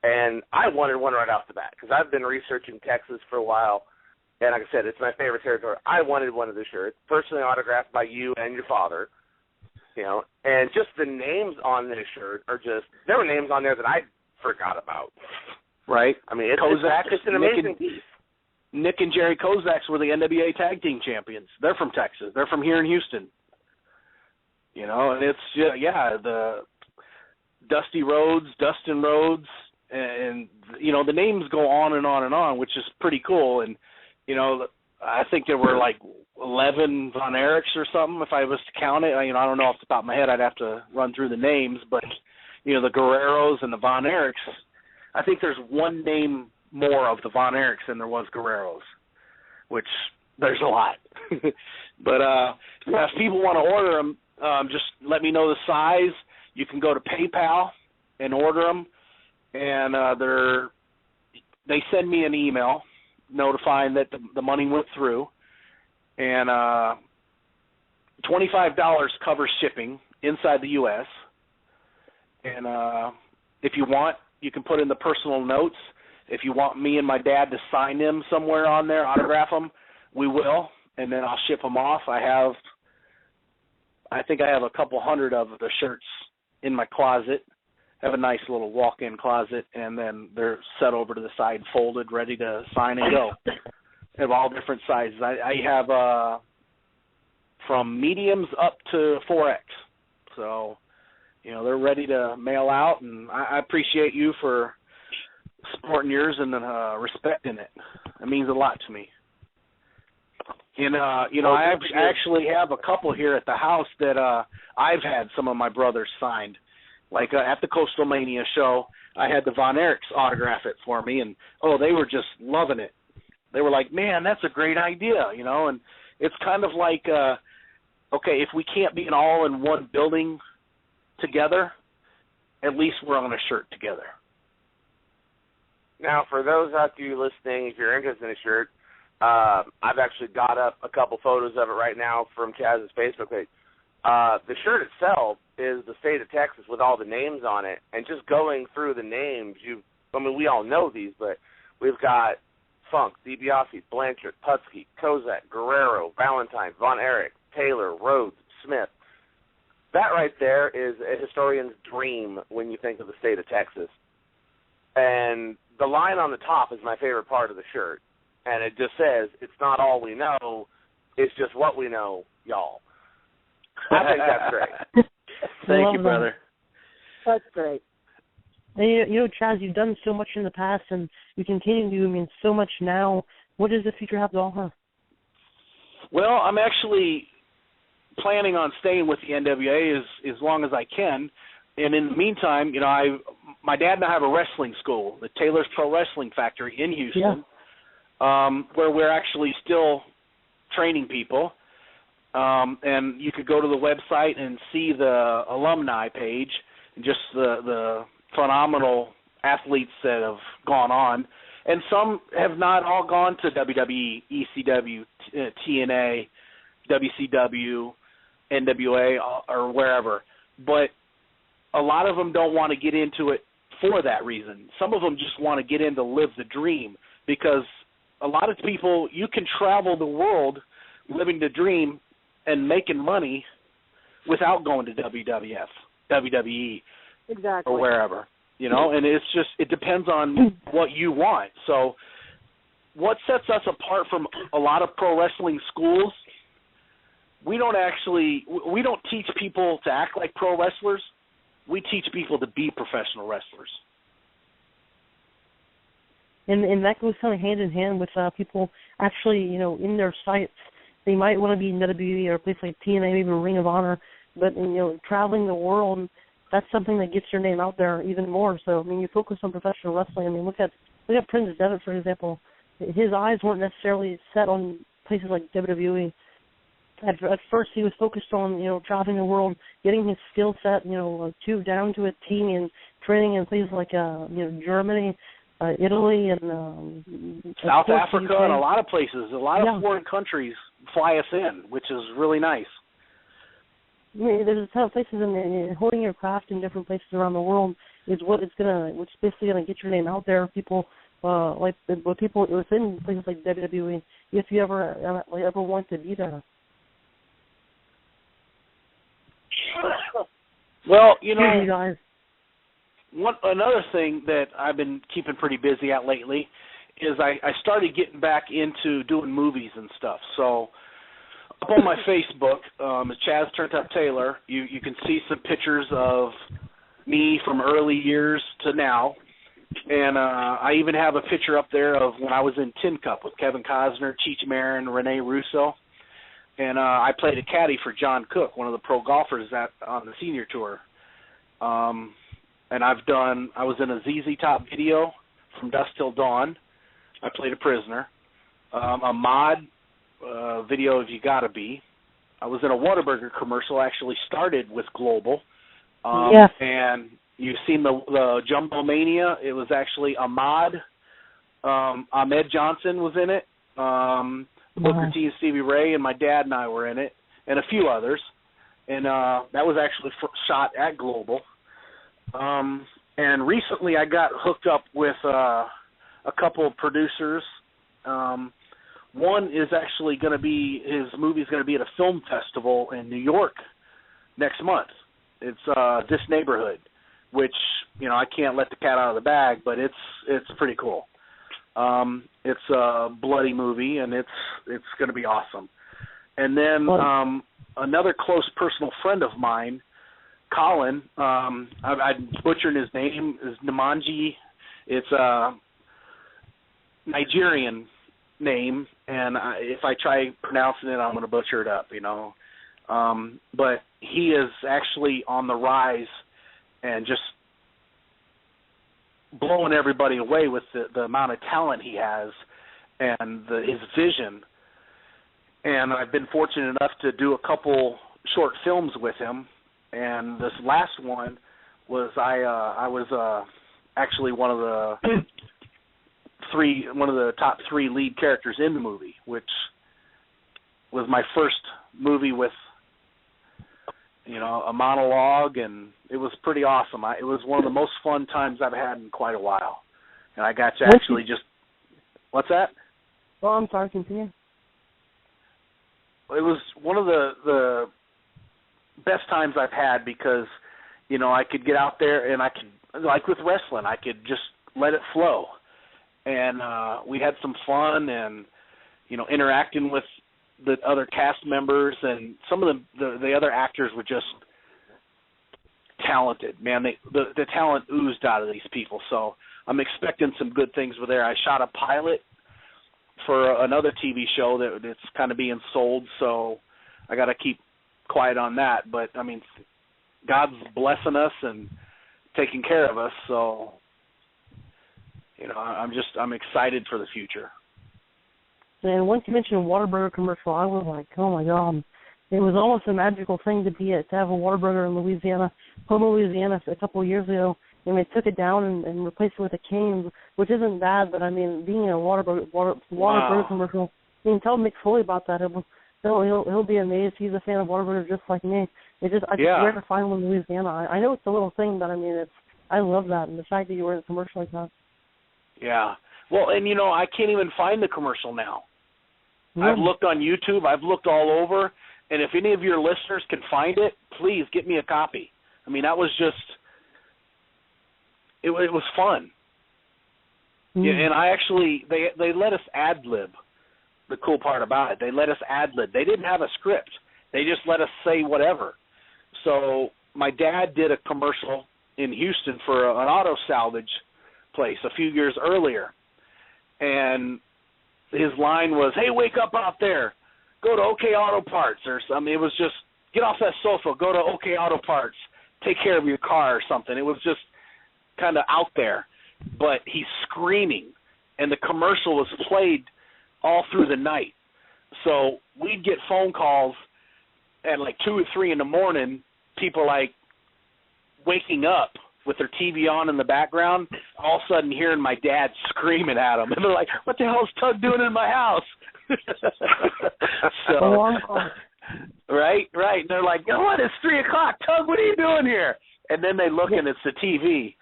And I wanted one right off the bat because I've been researching Texas for a while. And like I said, it's my favorite territory. I wanted one of the shirts, personally autographed by you and your father. You know, and just the names on this shirt there were names on there that I forgot about. Right. I mean, it's an amazing piece. Nick and Jerry Kozaks were the NWA Tag Team Champions. They're from Texas. They're from here in Houston. You know, and it's, the Dusty Rhodes, Dustin Rhodes, and, you know, the names go on and on and on, which is pretty cool. And, you know, I think there were like 11 Von Erichs or something, if I was to count it. You know, I don't know off the top of my head. I'd have to run through the names. But, you know, the Guerreros and the Von Erichs, I think there's one name more of the Von Erichs than there was Guerreros, which there's a lot. But if people want to order them, just let me know the size. You can go to PayPal and order them, and they send me an email notifying that the money went through, and $25 covers shipping inside the U.S. And if you want, you can put in the personal notes. If you want me and my dad to sign them somewhere on there, autograph them, we will, and then I'll ship them off. I think I have a couple hundred of the shirts in my closet. I have a nice little walk-in closet, and then they're set over to the side, folded, ready to sign and go. I have all different sizes. I have from mediums up to 4X. So, they're ready to mail out, and I appreciate you for supporting yours and respecting it. It means a lot to me. And, I actually have a couple here at the house that I've had some of my brothers signed. Like at the Coastal Mania show, I had the Von Erichs autograph it for me, and, they were just loving it. They were like, man, that's a great idea, and it's kind of like, okay, if we can't be all in one building together, at least we're on a shirt together. Now, for those out of you listening, if you're interested in a shirt, I've actually got up a couple photos of it right now from Chaz's Facebook page. The shirt itself is the state of Texas with all the names on it, and just going through the names, we all know these, but we've got Funk, DiBiase, Blanchard, Putski, Kozak, Guerrero, Valentine, Von Erich, Taylor, Rhodes, Smith. That right there is a historian's dream when you think of the state of Texas. And the line on the top is my favorite part of the shirt. And it just says, it's not all we know, it's just what we know, y'all. I think that's great. Thank you, brother. That's great. And, Chaz, you've done so much in the past, and you continue to do, so much now. What does the future have to offer? Well, I'm actually planning on staying with the NWA as long as I can. And in the meantime, my dad and I have a wrestling school, the Taylor's Pro Wrestling Factory in Houston, where we're actually still training people. And you could go to the website and see the alumni page, just the phenomenal athletes that have gone on. And some have not all gone to WWE, ECW, TNA, WCW, NWA, or wherever. But a lot of them don't want to get into it for that reason. Some of them just want to get in to live the dream, because a lot of people, you can travel the world living the dream and making money without going to WWF, WWE, exactly, or wherever, and it's just, it depends on what you want. So what sets us apart from a lot of pro wrestling schools, we don't teach people to act like pro wrestlers. We teach people to be professional wrestlers. And that goes kind of hand in hand with people actually, in their sights. They might want to be in WWE or a place like TNA, maybe Ring of Honor, but traveling the world, that's something that gets your name out there even more. So you focus on professional wrestling. Look at Prince Devitt, for example. His eyes weren't necessarily set on places like WWE. At first, he was focused on traveling the world, getting his skill set down to a T, and training in places like Germany, Italy, and South Africa, and a lot of places. A lot of foreign countries fly us in, which is really nice. There's a ton of places, and holding your craft in different places around the world is what's basically gonna get your name out there. People people within places like WWE, if you ever want to be there. Well, another thing that I've been keeping pretty busy at lately is I started getting back into doing movies and stuff. So up on my Facebook, Chaz Turned Up Taylor, you can see some pictures of me from early years to now. And I even have a picture up there of when I was in Tin Cup with Kevin Costner, Cheech Marin, Rene Russo. And I played a caddy for John Cook, one of the pro golfers on the senior tour. And and I was in a ZZ Top video from Dusk Till Dawn. I played a prisoner. A mod video of You Gotta Be. I was in a Whataburger commercial. I actually started with Global. Yes. And you've seen the Jumbo Mania. It was actually a mod. Ahmed Johnson was in it. Booker T and Stevie Ray, and my dad and I were in it, and a few others. And that was actually shot at Global. And recently I got hooked up with a couple of producers. One is actually going to be, his movie's going to be at a film festival in New York next month. It's This Neighborhood, which, you know, I can't let the cat out of the bag, but it's pretty cool. It's a bloody movie, and it's going to be awesome. And then another close personal friend of mine, Colin, I'm butchering his name, is Namanji. It's a Nigerian name, and if I try pronouncing it, I'm going to butcher it up, you know. But he is actually on the rise and just blowing everybody away with the amount of talent he has and his vision. And I've been fortunate enough to do a couple short films with him. And this last one was I was actually one of the top three lead characters in the movie, which was my first movie with, you know, a monologue, and it was pretty awesome. It was one of the most fun times I've had in quite a while. And I got to actually just... What's that? Oh, I'm sorry, continue. It was one of the best times I've had because, you know, I could get out there and I could, like with wrestling, I could just let it flow. And we had some fun and, you know, interacting with the other cast members, and some of the other actors were just talented, man. The talent oozed out of these people, so I'm expecting some good things with there. I shot a pilot for another TV show that's kind of being sold, so I got to keep quiet on that. But, I mean, God's blessing us and taking care of us, so, you know, I'm excited for the future. And once you mentioned Whataburger commercial, I was like, oh my God. It was almost a magical thing to have a Whataburger in Louisiana, Houma, Louisiana, a couple of years ago, and they took it down and replaced it with a cane, which isn't bad, but I mean, being in a Whataburger commercial, I mean, tell Mick Foley about that. He'll be amazed. He's a fan of Whataburger just like me. I just rare to find one in Louisiana. I know it's a little thing, but I mean, I love that, and the fact that you were in a commercial like that. Yeah. Well, and, you know, I can't even find the commercial now. Yeah. I've looked on YouTube. I've looked all over. And if any of your listeners can find it, please get me a copy. I mean, that was just, it was fun. Yeah, and I actually, they let us ad-lib, the cool part about it. They let us ad-lib. They didn't have a script. They just let us say whatever. So my dad did a commercial in Houston for an auto salvage place a few years earlier. And his line was, hey, wake up out there. Go to OK Auto Parts or something. It was just, get off that sofa, go to OK Auto Parts, take care of your car or something. It was just kind of out there. But he's screaming, and the commercial was played all through the night. So we'd get phone calls at like 2 or 3 in the morning, people like waking up with their TV on in the background, all of a sudden hearing my dad screaming at them. And they're like, what the hell is Tug doing in my house? Right. And they're like, oh, what? It's 3 o'clock. Tug, what are you doing here? And then they look and it's the TV.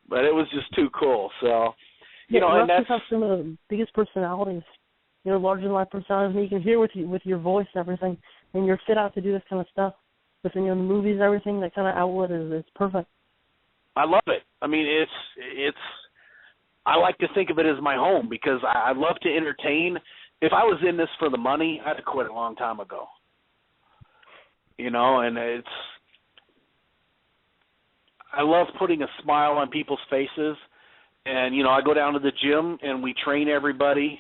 But it was just too cool. So, you know, and that's... have some of the biggest personalities, you know, larger-than-life personalities. And you can hear with your voice and everything. And you're fit out to do this kind of stuff. But, you know, the movies and everything, that kind of outlet is perfect. I love it. I mean, it's. I like to think of it as my home because I love to entertain. If I was in this for the money, I'd have quit a long time ago. You know, and I love putting a smile on people's faces. And, you know, I go down to the gym and we train everybody.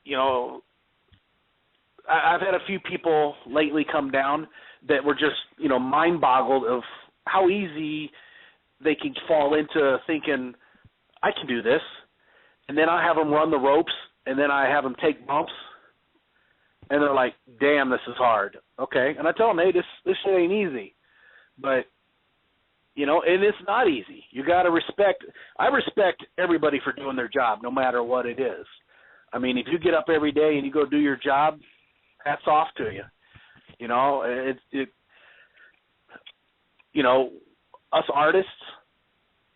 You know, I've had a few people lately come down that were just, you know, mind-boggled of how easy they can fall into thinking, I can do this. And then I have them run the ropes, and then I have them take bumps. And they're like, damn, this is hard. Okay. And I tell them, hey, this shit ain't easy. But, you know, and it's not easy. You got to I respect everybody for doing their job, no matter what it is. I mean, if you get up every day and you go do your job, hats off to you. You know, you know, us artists,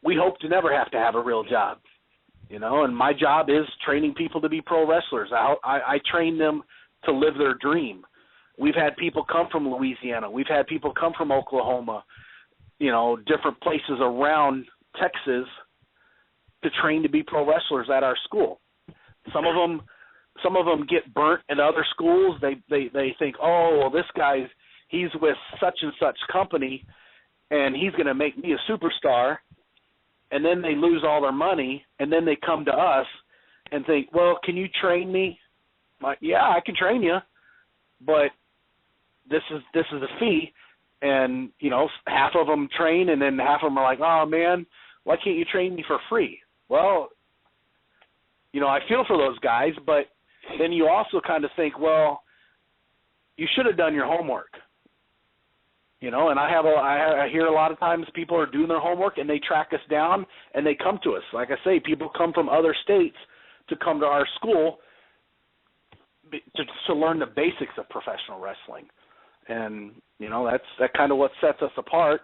we hope to never have to have a real job. You know, and my job is training people to be pro wrestlers. I train them to live their dream. We've had people come from Louisiana. We've had people come from Oklahoma, you know, different places around Texas to train to be pro wrestlers at our school. Some of them get burnt at other schools. They think, oh, well, this guy's he's with such and such company, and he's going to make me a superstar. And then they lose all their money, and then they come to us and think, well, can you train me? I'm like, yeah, I can train you, but this is a fee. And, you know, half of them train, and then half of them are like, oh, man, why can't you train me for free? Well, you know, I feel for those guys, but then you also kind of think, well, you should have done your homework. You know, and I hear a lot of times people are doing their homework and they track us down and they come to us. Like I say, people come from other states to come to our school to learn the basics of professional wrestling. And, you know, that's kind of what sets us apart.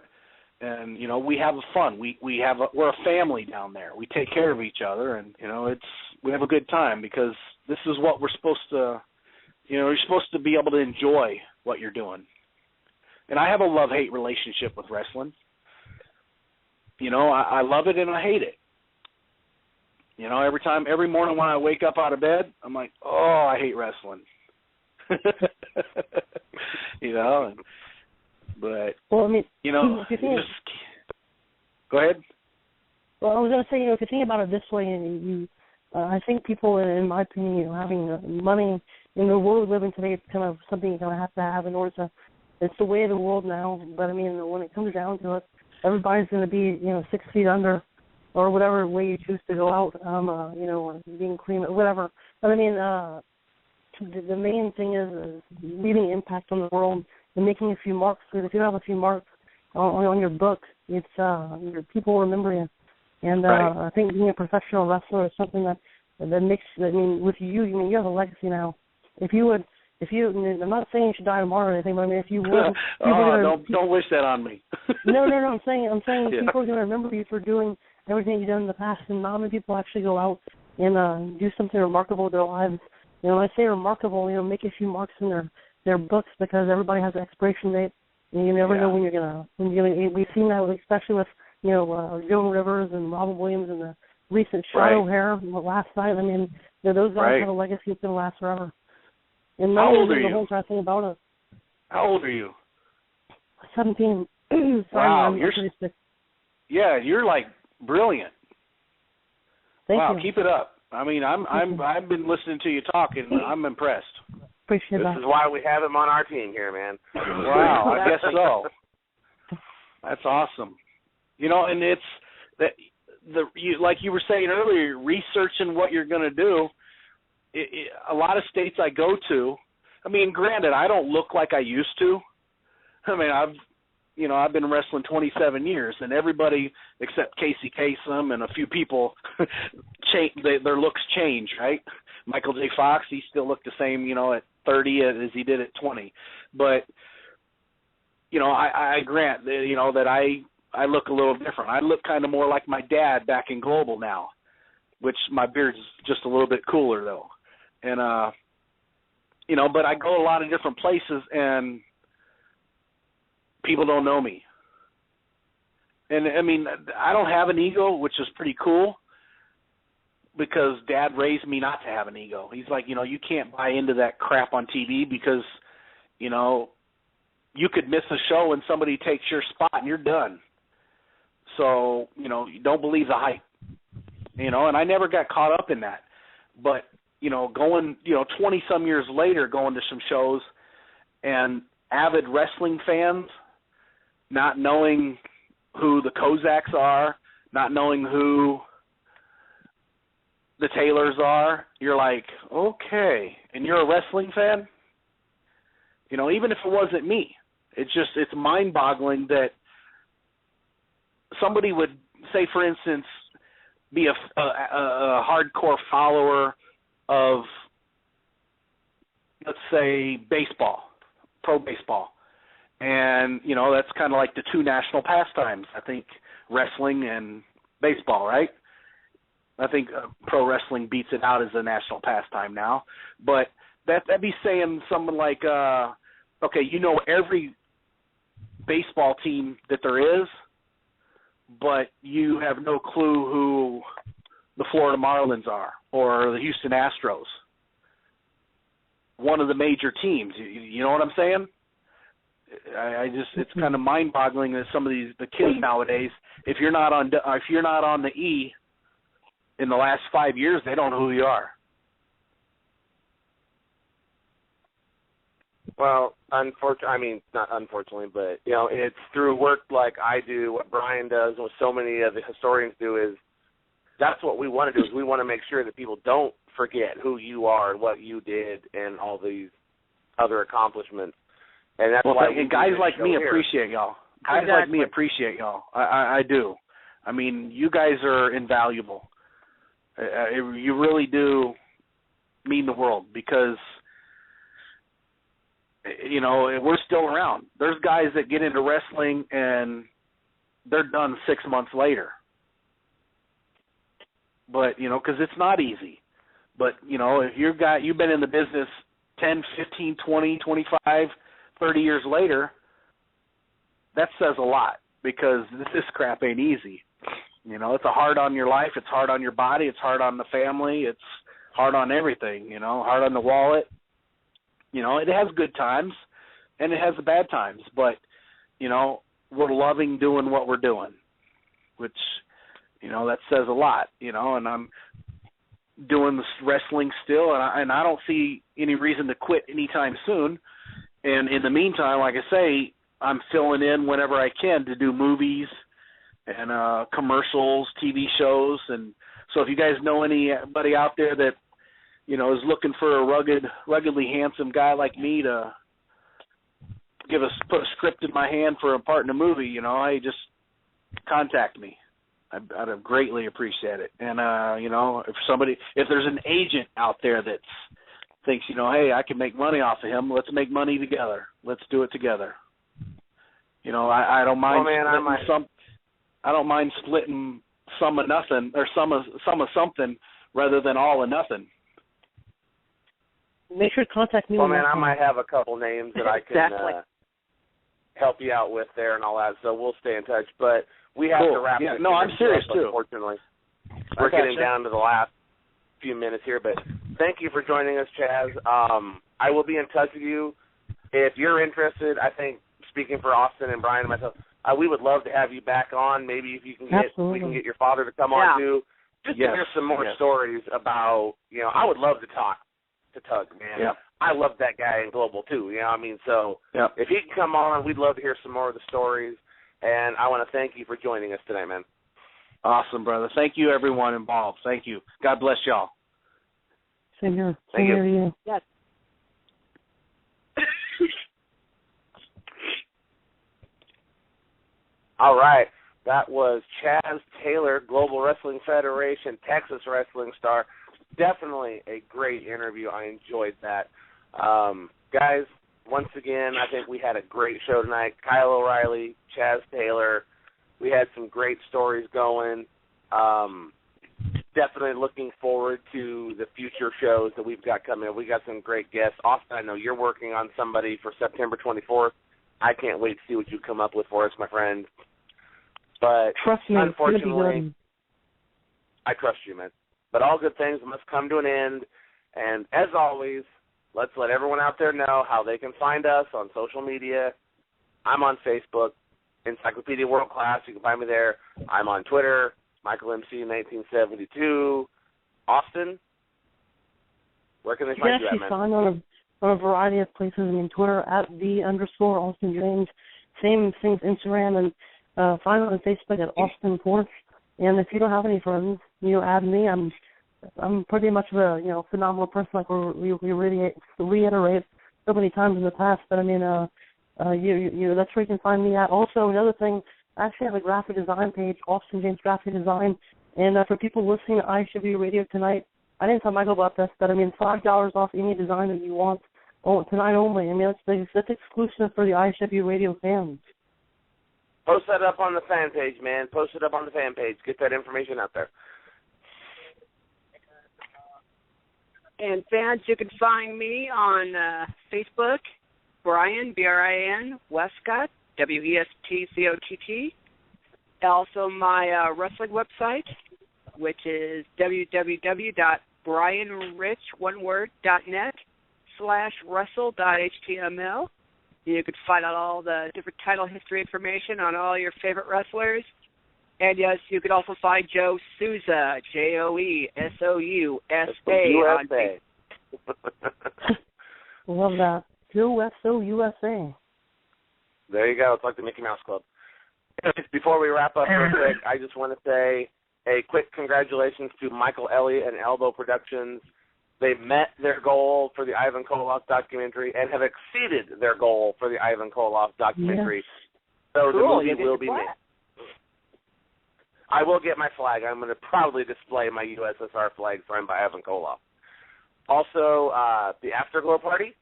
And, you know, we have fun. We're a family down there. We take care of each other, and, you know, we have a good time because this is what we're supposed to, you know, you're supposed to be able to enjoy what you're doing. And I have a love-hate relationship with wrestling. You know, I love it and I hate it. You know, every morning when I wake up out of bed, I'm like, oh, I hate wrestling. You know, but, well, I mean, you know, go ahead. Well, I was going to say, you know, if you think about it this way, and I think people, in my opinion, you know, having money in the world we live in today, it's kind of something you're going to have in order to. It's the way of the world now, but I mean, when it comes down to it, everybody's going to be, you know, 6 feet under, or whatever way you choose to go out, you know, or being cream, whatever. But I mean, the main thing is leaving impact on the world and making a few marks. Because if you don't have a few marks on your book, it's your people remember you. And right. I think being a professional wrestler is something that makes. I mean, with you, I mean, you have a legacy now. If you, I'm not saying you should die tomorrow or anything, but I mean, if you would, don't wish that on me. No, I'm saying yeah. people are going to remember you for doing everything you've done in the past, and not many people actually go out and do something remarkable with their lives. You know, when I say remarkable, you know, make a few marks in their books, because everybody has an expiration date, and you never know when you're gonna. We've seen that, especially with, you know, Joan Rivers and Robin Williams and the recent Shadow Hair last night. I mean, you know, those guys have a legacy that's going to last forever. And how old are you? The whole entire thing about it. How old are you? 17. Wow, you're 36. Yeah, you're like brilliant. Thank you. Keep it up. I mean, I've been listening to you talk, and I'm impressed. Appreciate that. This is why we have him on our team here, man. Wow, I guess so. That's awesome. You know, and it's that like you were saying earlier, researching what you're going to do. A lot of states I go to, I mean, granted, I don't look like I used to. I mean, I've been wrestling 27 years, and everybody except Casey Kasem and a few people, their looks change, right? Michael J. Fox, he still looked the same, you know, at 30 as he did at 20. But, you know, I grant, you know, that I look a little different. I look kind of more like my dad back in Global now, which my beard's just a little bit cooler, though. And, you know, but I go a lot of different places, and people don't know me. And, I mean, I don't have an ego, which is pretty cool, because Dad raised me not to have an ego. He's like, you know, you can't buy into that crap on TV because, you know, you could miss a show and somebody takes your spot and you're done. So, you know, you don't believe the hype. You know, and I never got caught up in that. But, you know, going, you know, 20-some years later, going to some shows and avid wrestling fans not knowing who the Kozaks are, not knowing who the Taylors are, you're like, okay. And you're a wrestling fan? You know, even if it wasn't me, it's mind-boggling that somebody would, say, for instance, be a hardcore follower of, let's say, baseball, pro baseball. And, you know, that's kind of like the two national pastimes, I think, wrestling and baseball, right? I think pro wrestling beats it out as a national pastime now. But that'd be saying something like, okay, you know every baseball team that there is, but you have no clue who the Florida Marlins are or the Houston Astros, one of the major teams. You know what I'm saying? It's kind of mind-boggling that some of the kids nowadays, if you're not on the E in the last 5 years, they don't know who you are. Well, not unfortunately, but, you know, it's through work like I do, what Brian does, what so many of the historians do is that's what we want to do, is we want to make sure that people don't forget who you are and what you did and all these other accomplishments. And that's why guys like me appreciate y'all. Guys like me appreciate y'all. I do. I mean, you guys are invaluable. You really do mean the world because, you know, we're still around. There's guys that get into wrestling and they're done 6 months later. But, you know, because it's not easy. But, you know, if you've been in the business 10, 15, 20, 25, 30 years later, that says a lot because this crap ain't easy. You know, it's hard on your life. It's hard on your body. It's hard on the family. It's hard on everything, you know, hard on the wallet. You know, it has good times and it has the bad times. But, you know, we're loving doing what we're doing, which, you know, that says a lot, you know, and I'm doing this wrestling still, and I don't see any reason to quit anytime soon. And in the meantime, like I say, I'm filling in whenever I can to do movies and commercials, TV shows. And so if you guys know anybody out there that, you know, is looking for a ruggedly handsome guy like me to put a script in my hand for a part in a movie, you know, I just contact me. I'd greatly appreciate it. And, you know, if there's an agent out there that thinks, you know, hey, I can make money off of him, let's make money together. Let's do it together. You know, I don't mind I don't mind splitting some of nothing or some of something rather than all of nothing. Make sure to contact me. Well, man, I might have a couple names that I can help you out with there and all that, so we'll stay in touch. But we have to wrap this up. No, I'm serious, too. Unfortunately. We're getting down to the last few minutes here, but thank you for joining us, Chaz. I will be in touch with you. If you're interested, I think, speaking for Austin and Brian and myself, we would love to have you back on. Maybe if you can we can get your father to come on, too, just to hear some more stories about, you know, I would love to talk to Tug, man. Yeah. I love that guy in Global, too, you know what I mean? So if he can come on, we'd love to hear some more of the stories. And I want to thank you for joining us today, man. Awesome, brother. Thank you, everyone involved. Thank you. God bless y'all. Same here. Thank you. Same here to you. Yes. All right. That was Chaz Taylor, Global Wrestling Federation, Texas wrestling star. Definitely a great interview. I enjoyed that. Guys, once again, I think we had a great show tonight. Kyle O'Reilly, Chaz Taylor. We had some great stories going. Definitely looking forward to the future shows that we've got coming up. We got some great guests. Austin, I know you're working on somebody for September 24th. I can't wait to see what you come up with for us, my friend. But trust me, unfortunately, I trust you, man. But all good things must come to an end. And as always, let's let everyone out there know how they can find us on social media. I'm on Facebook, Encyclopedia World Class. You can find me there. I'm on Twitter, MichaelMC1972. Austin, where can they find you at, man? You can actually find on a variety of places. I mean, Twitter, @the_Austin James. Same things, Instagram, and Find me on Facebook at Austin Porch. And if you don't have any friends, add me. I'm pretty much of a phenomenal person, like we reiterate so many times in the past. But I mean, that's where you can find me at. Also, another thing, I actually have a graphic design page, Austin James Graphic Design. And for people listening to IHWE Radio tonight, I didn't tell Michael about this, but I mean, $5 off any design that you want tonight only. I mean, that's exclusive for the IHWE Radio fans. Post that up on the fan page, man. Post it up on the fan page. Get that information out there. And fans, you can find me on Facebook, Brian, B-R-I-N, Westcott, W-E-S-T-C-O-T-T. Also my wrestling website, which is www.brianrich.net/wrestle.html. You could find out all the different title history information on all your favorite wrestlers. And yes, you could also find Joe Souza, Joesousa on Facebook. Love that. Joe S-O-U-S-A. There you go. It's like the Mickey Mouse Club. Before we wrap up real quick, I just want to say a quick congratulations to Michael Elliott and Elbow Productions. They met their goal for the Ivan Koloff documentary and have exceeded their goal for the Ivan Koloff documentary. Yeah. So cool. The movie will be made. I will get my flag. I'm going to proudly display my USSR flag signed by Ivan Koloff. Also, the Afterglow party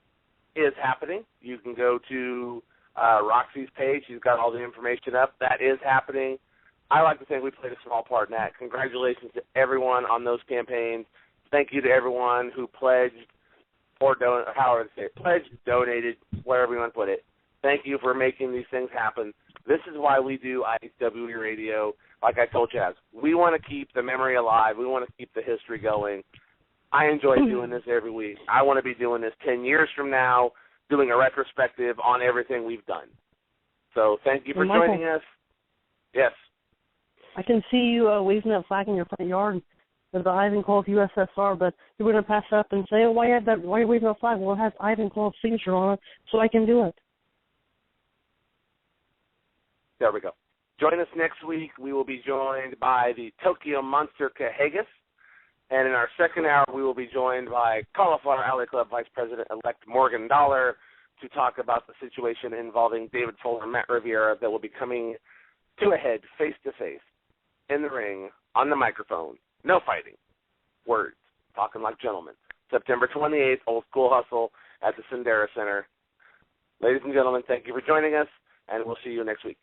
is happening. You can go to Roxy's page. She's got all the information up. That is happening. I like to think we played a small part in that. Congratulations to everyone on those campaigns. Thank you to everyone who pledged or donated, wherever you want to put it. Thank you for making these things happen. This is why we do IHWE Radio. Like I told Chaz, we want to keep the memory alive. We want to keep the history going. I enjoy doing this every week. I want to be doing this 10 years from now, doing a retrospective on everything we've done. So thank you for joining us. Yes. I can see you waving that flag in your front yard with the Ivan Koloff USSR, but you're going to pass up and say, why are you waving that flag? Well, it has Ivan Koloff's signature on it, so I can do it. There we go. Join us next week. We will be joined by the Tokyo Monster Kahagas. And in our second hour, we will be joined by Cauliflower Alley Club Vice President-elect Morgan Dollar to talk about the situation involving David Fuller and Matt Riviera that will be coming to a head face-to-face in the ring, on the microphone. No fighting. Words. Talking like gentlemen. September 28th, Old School Hustle at the Sendera Center. Ladies and gentlemen, thank you for joining us, and we'll see you next week.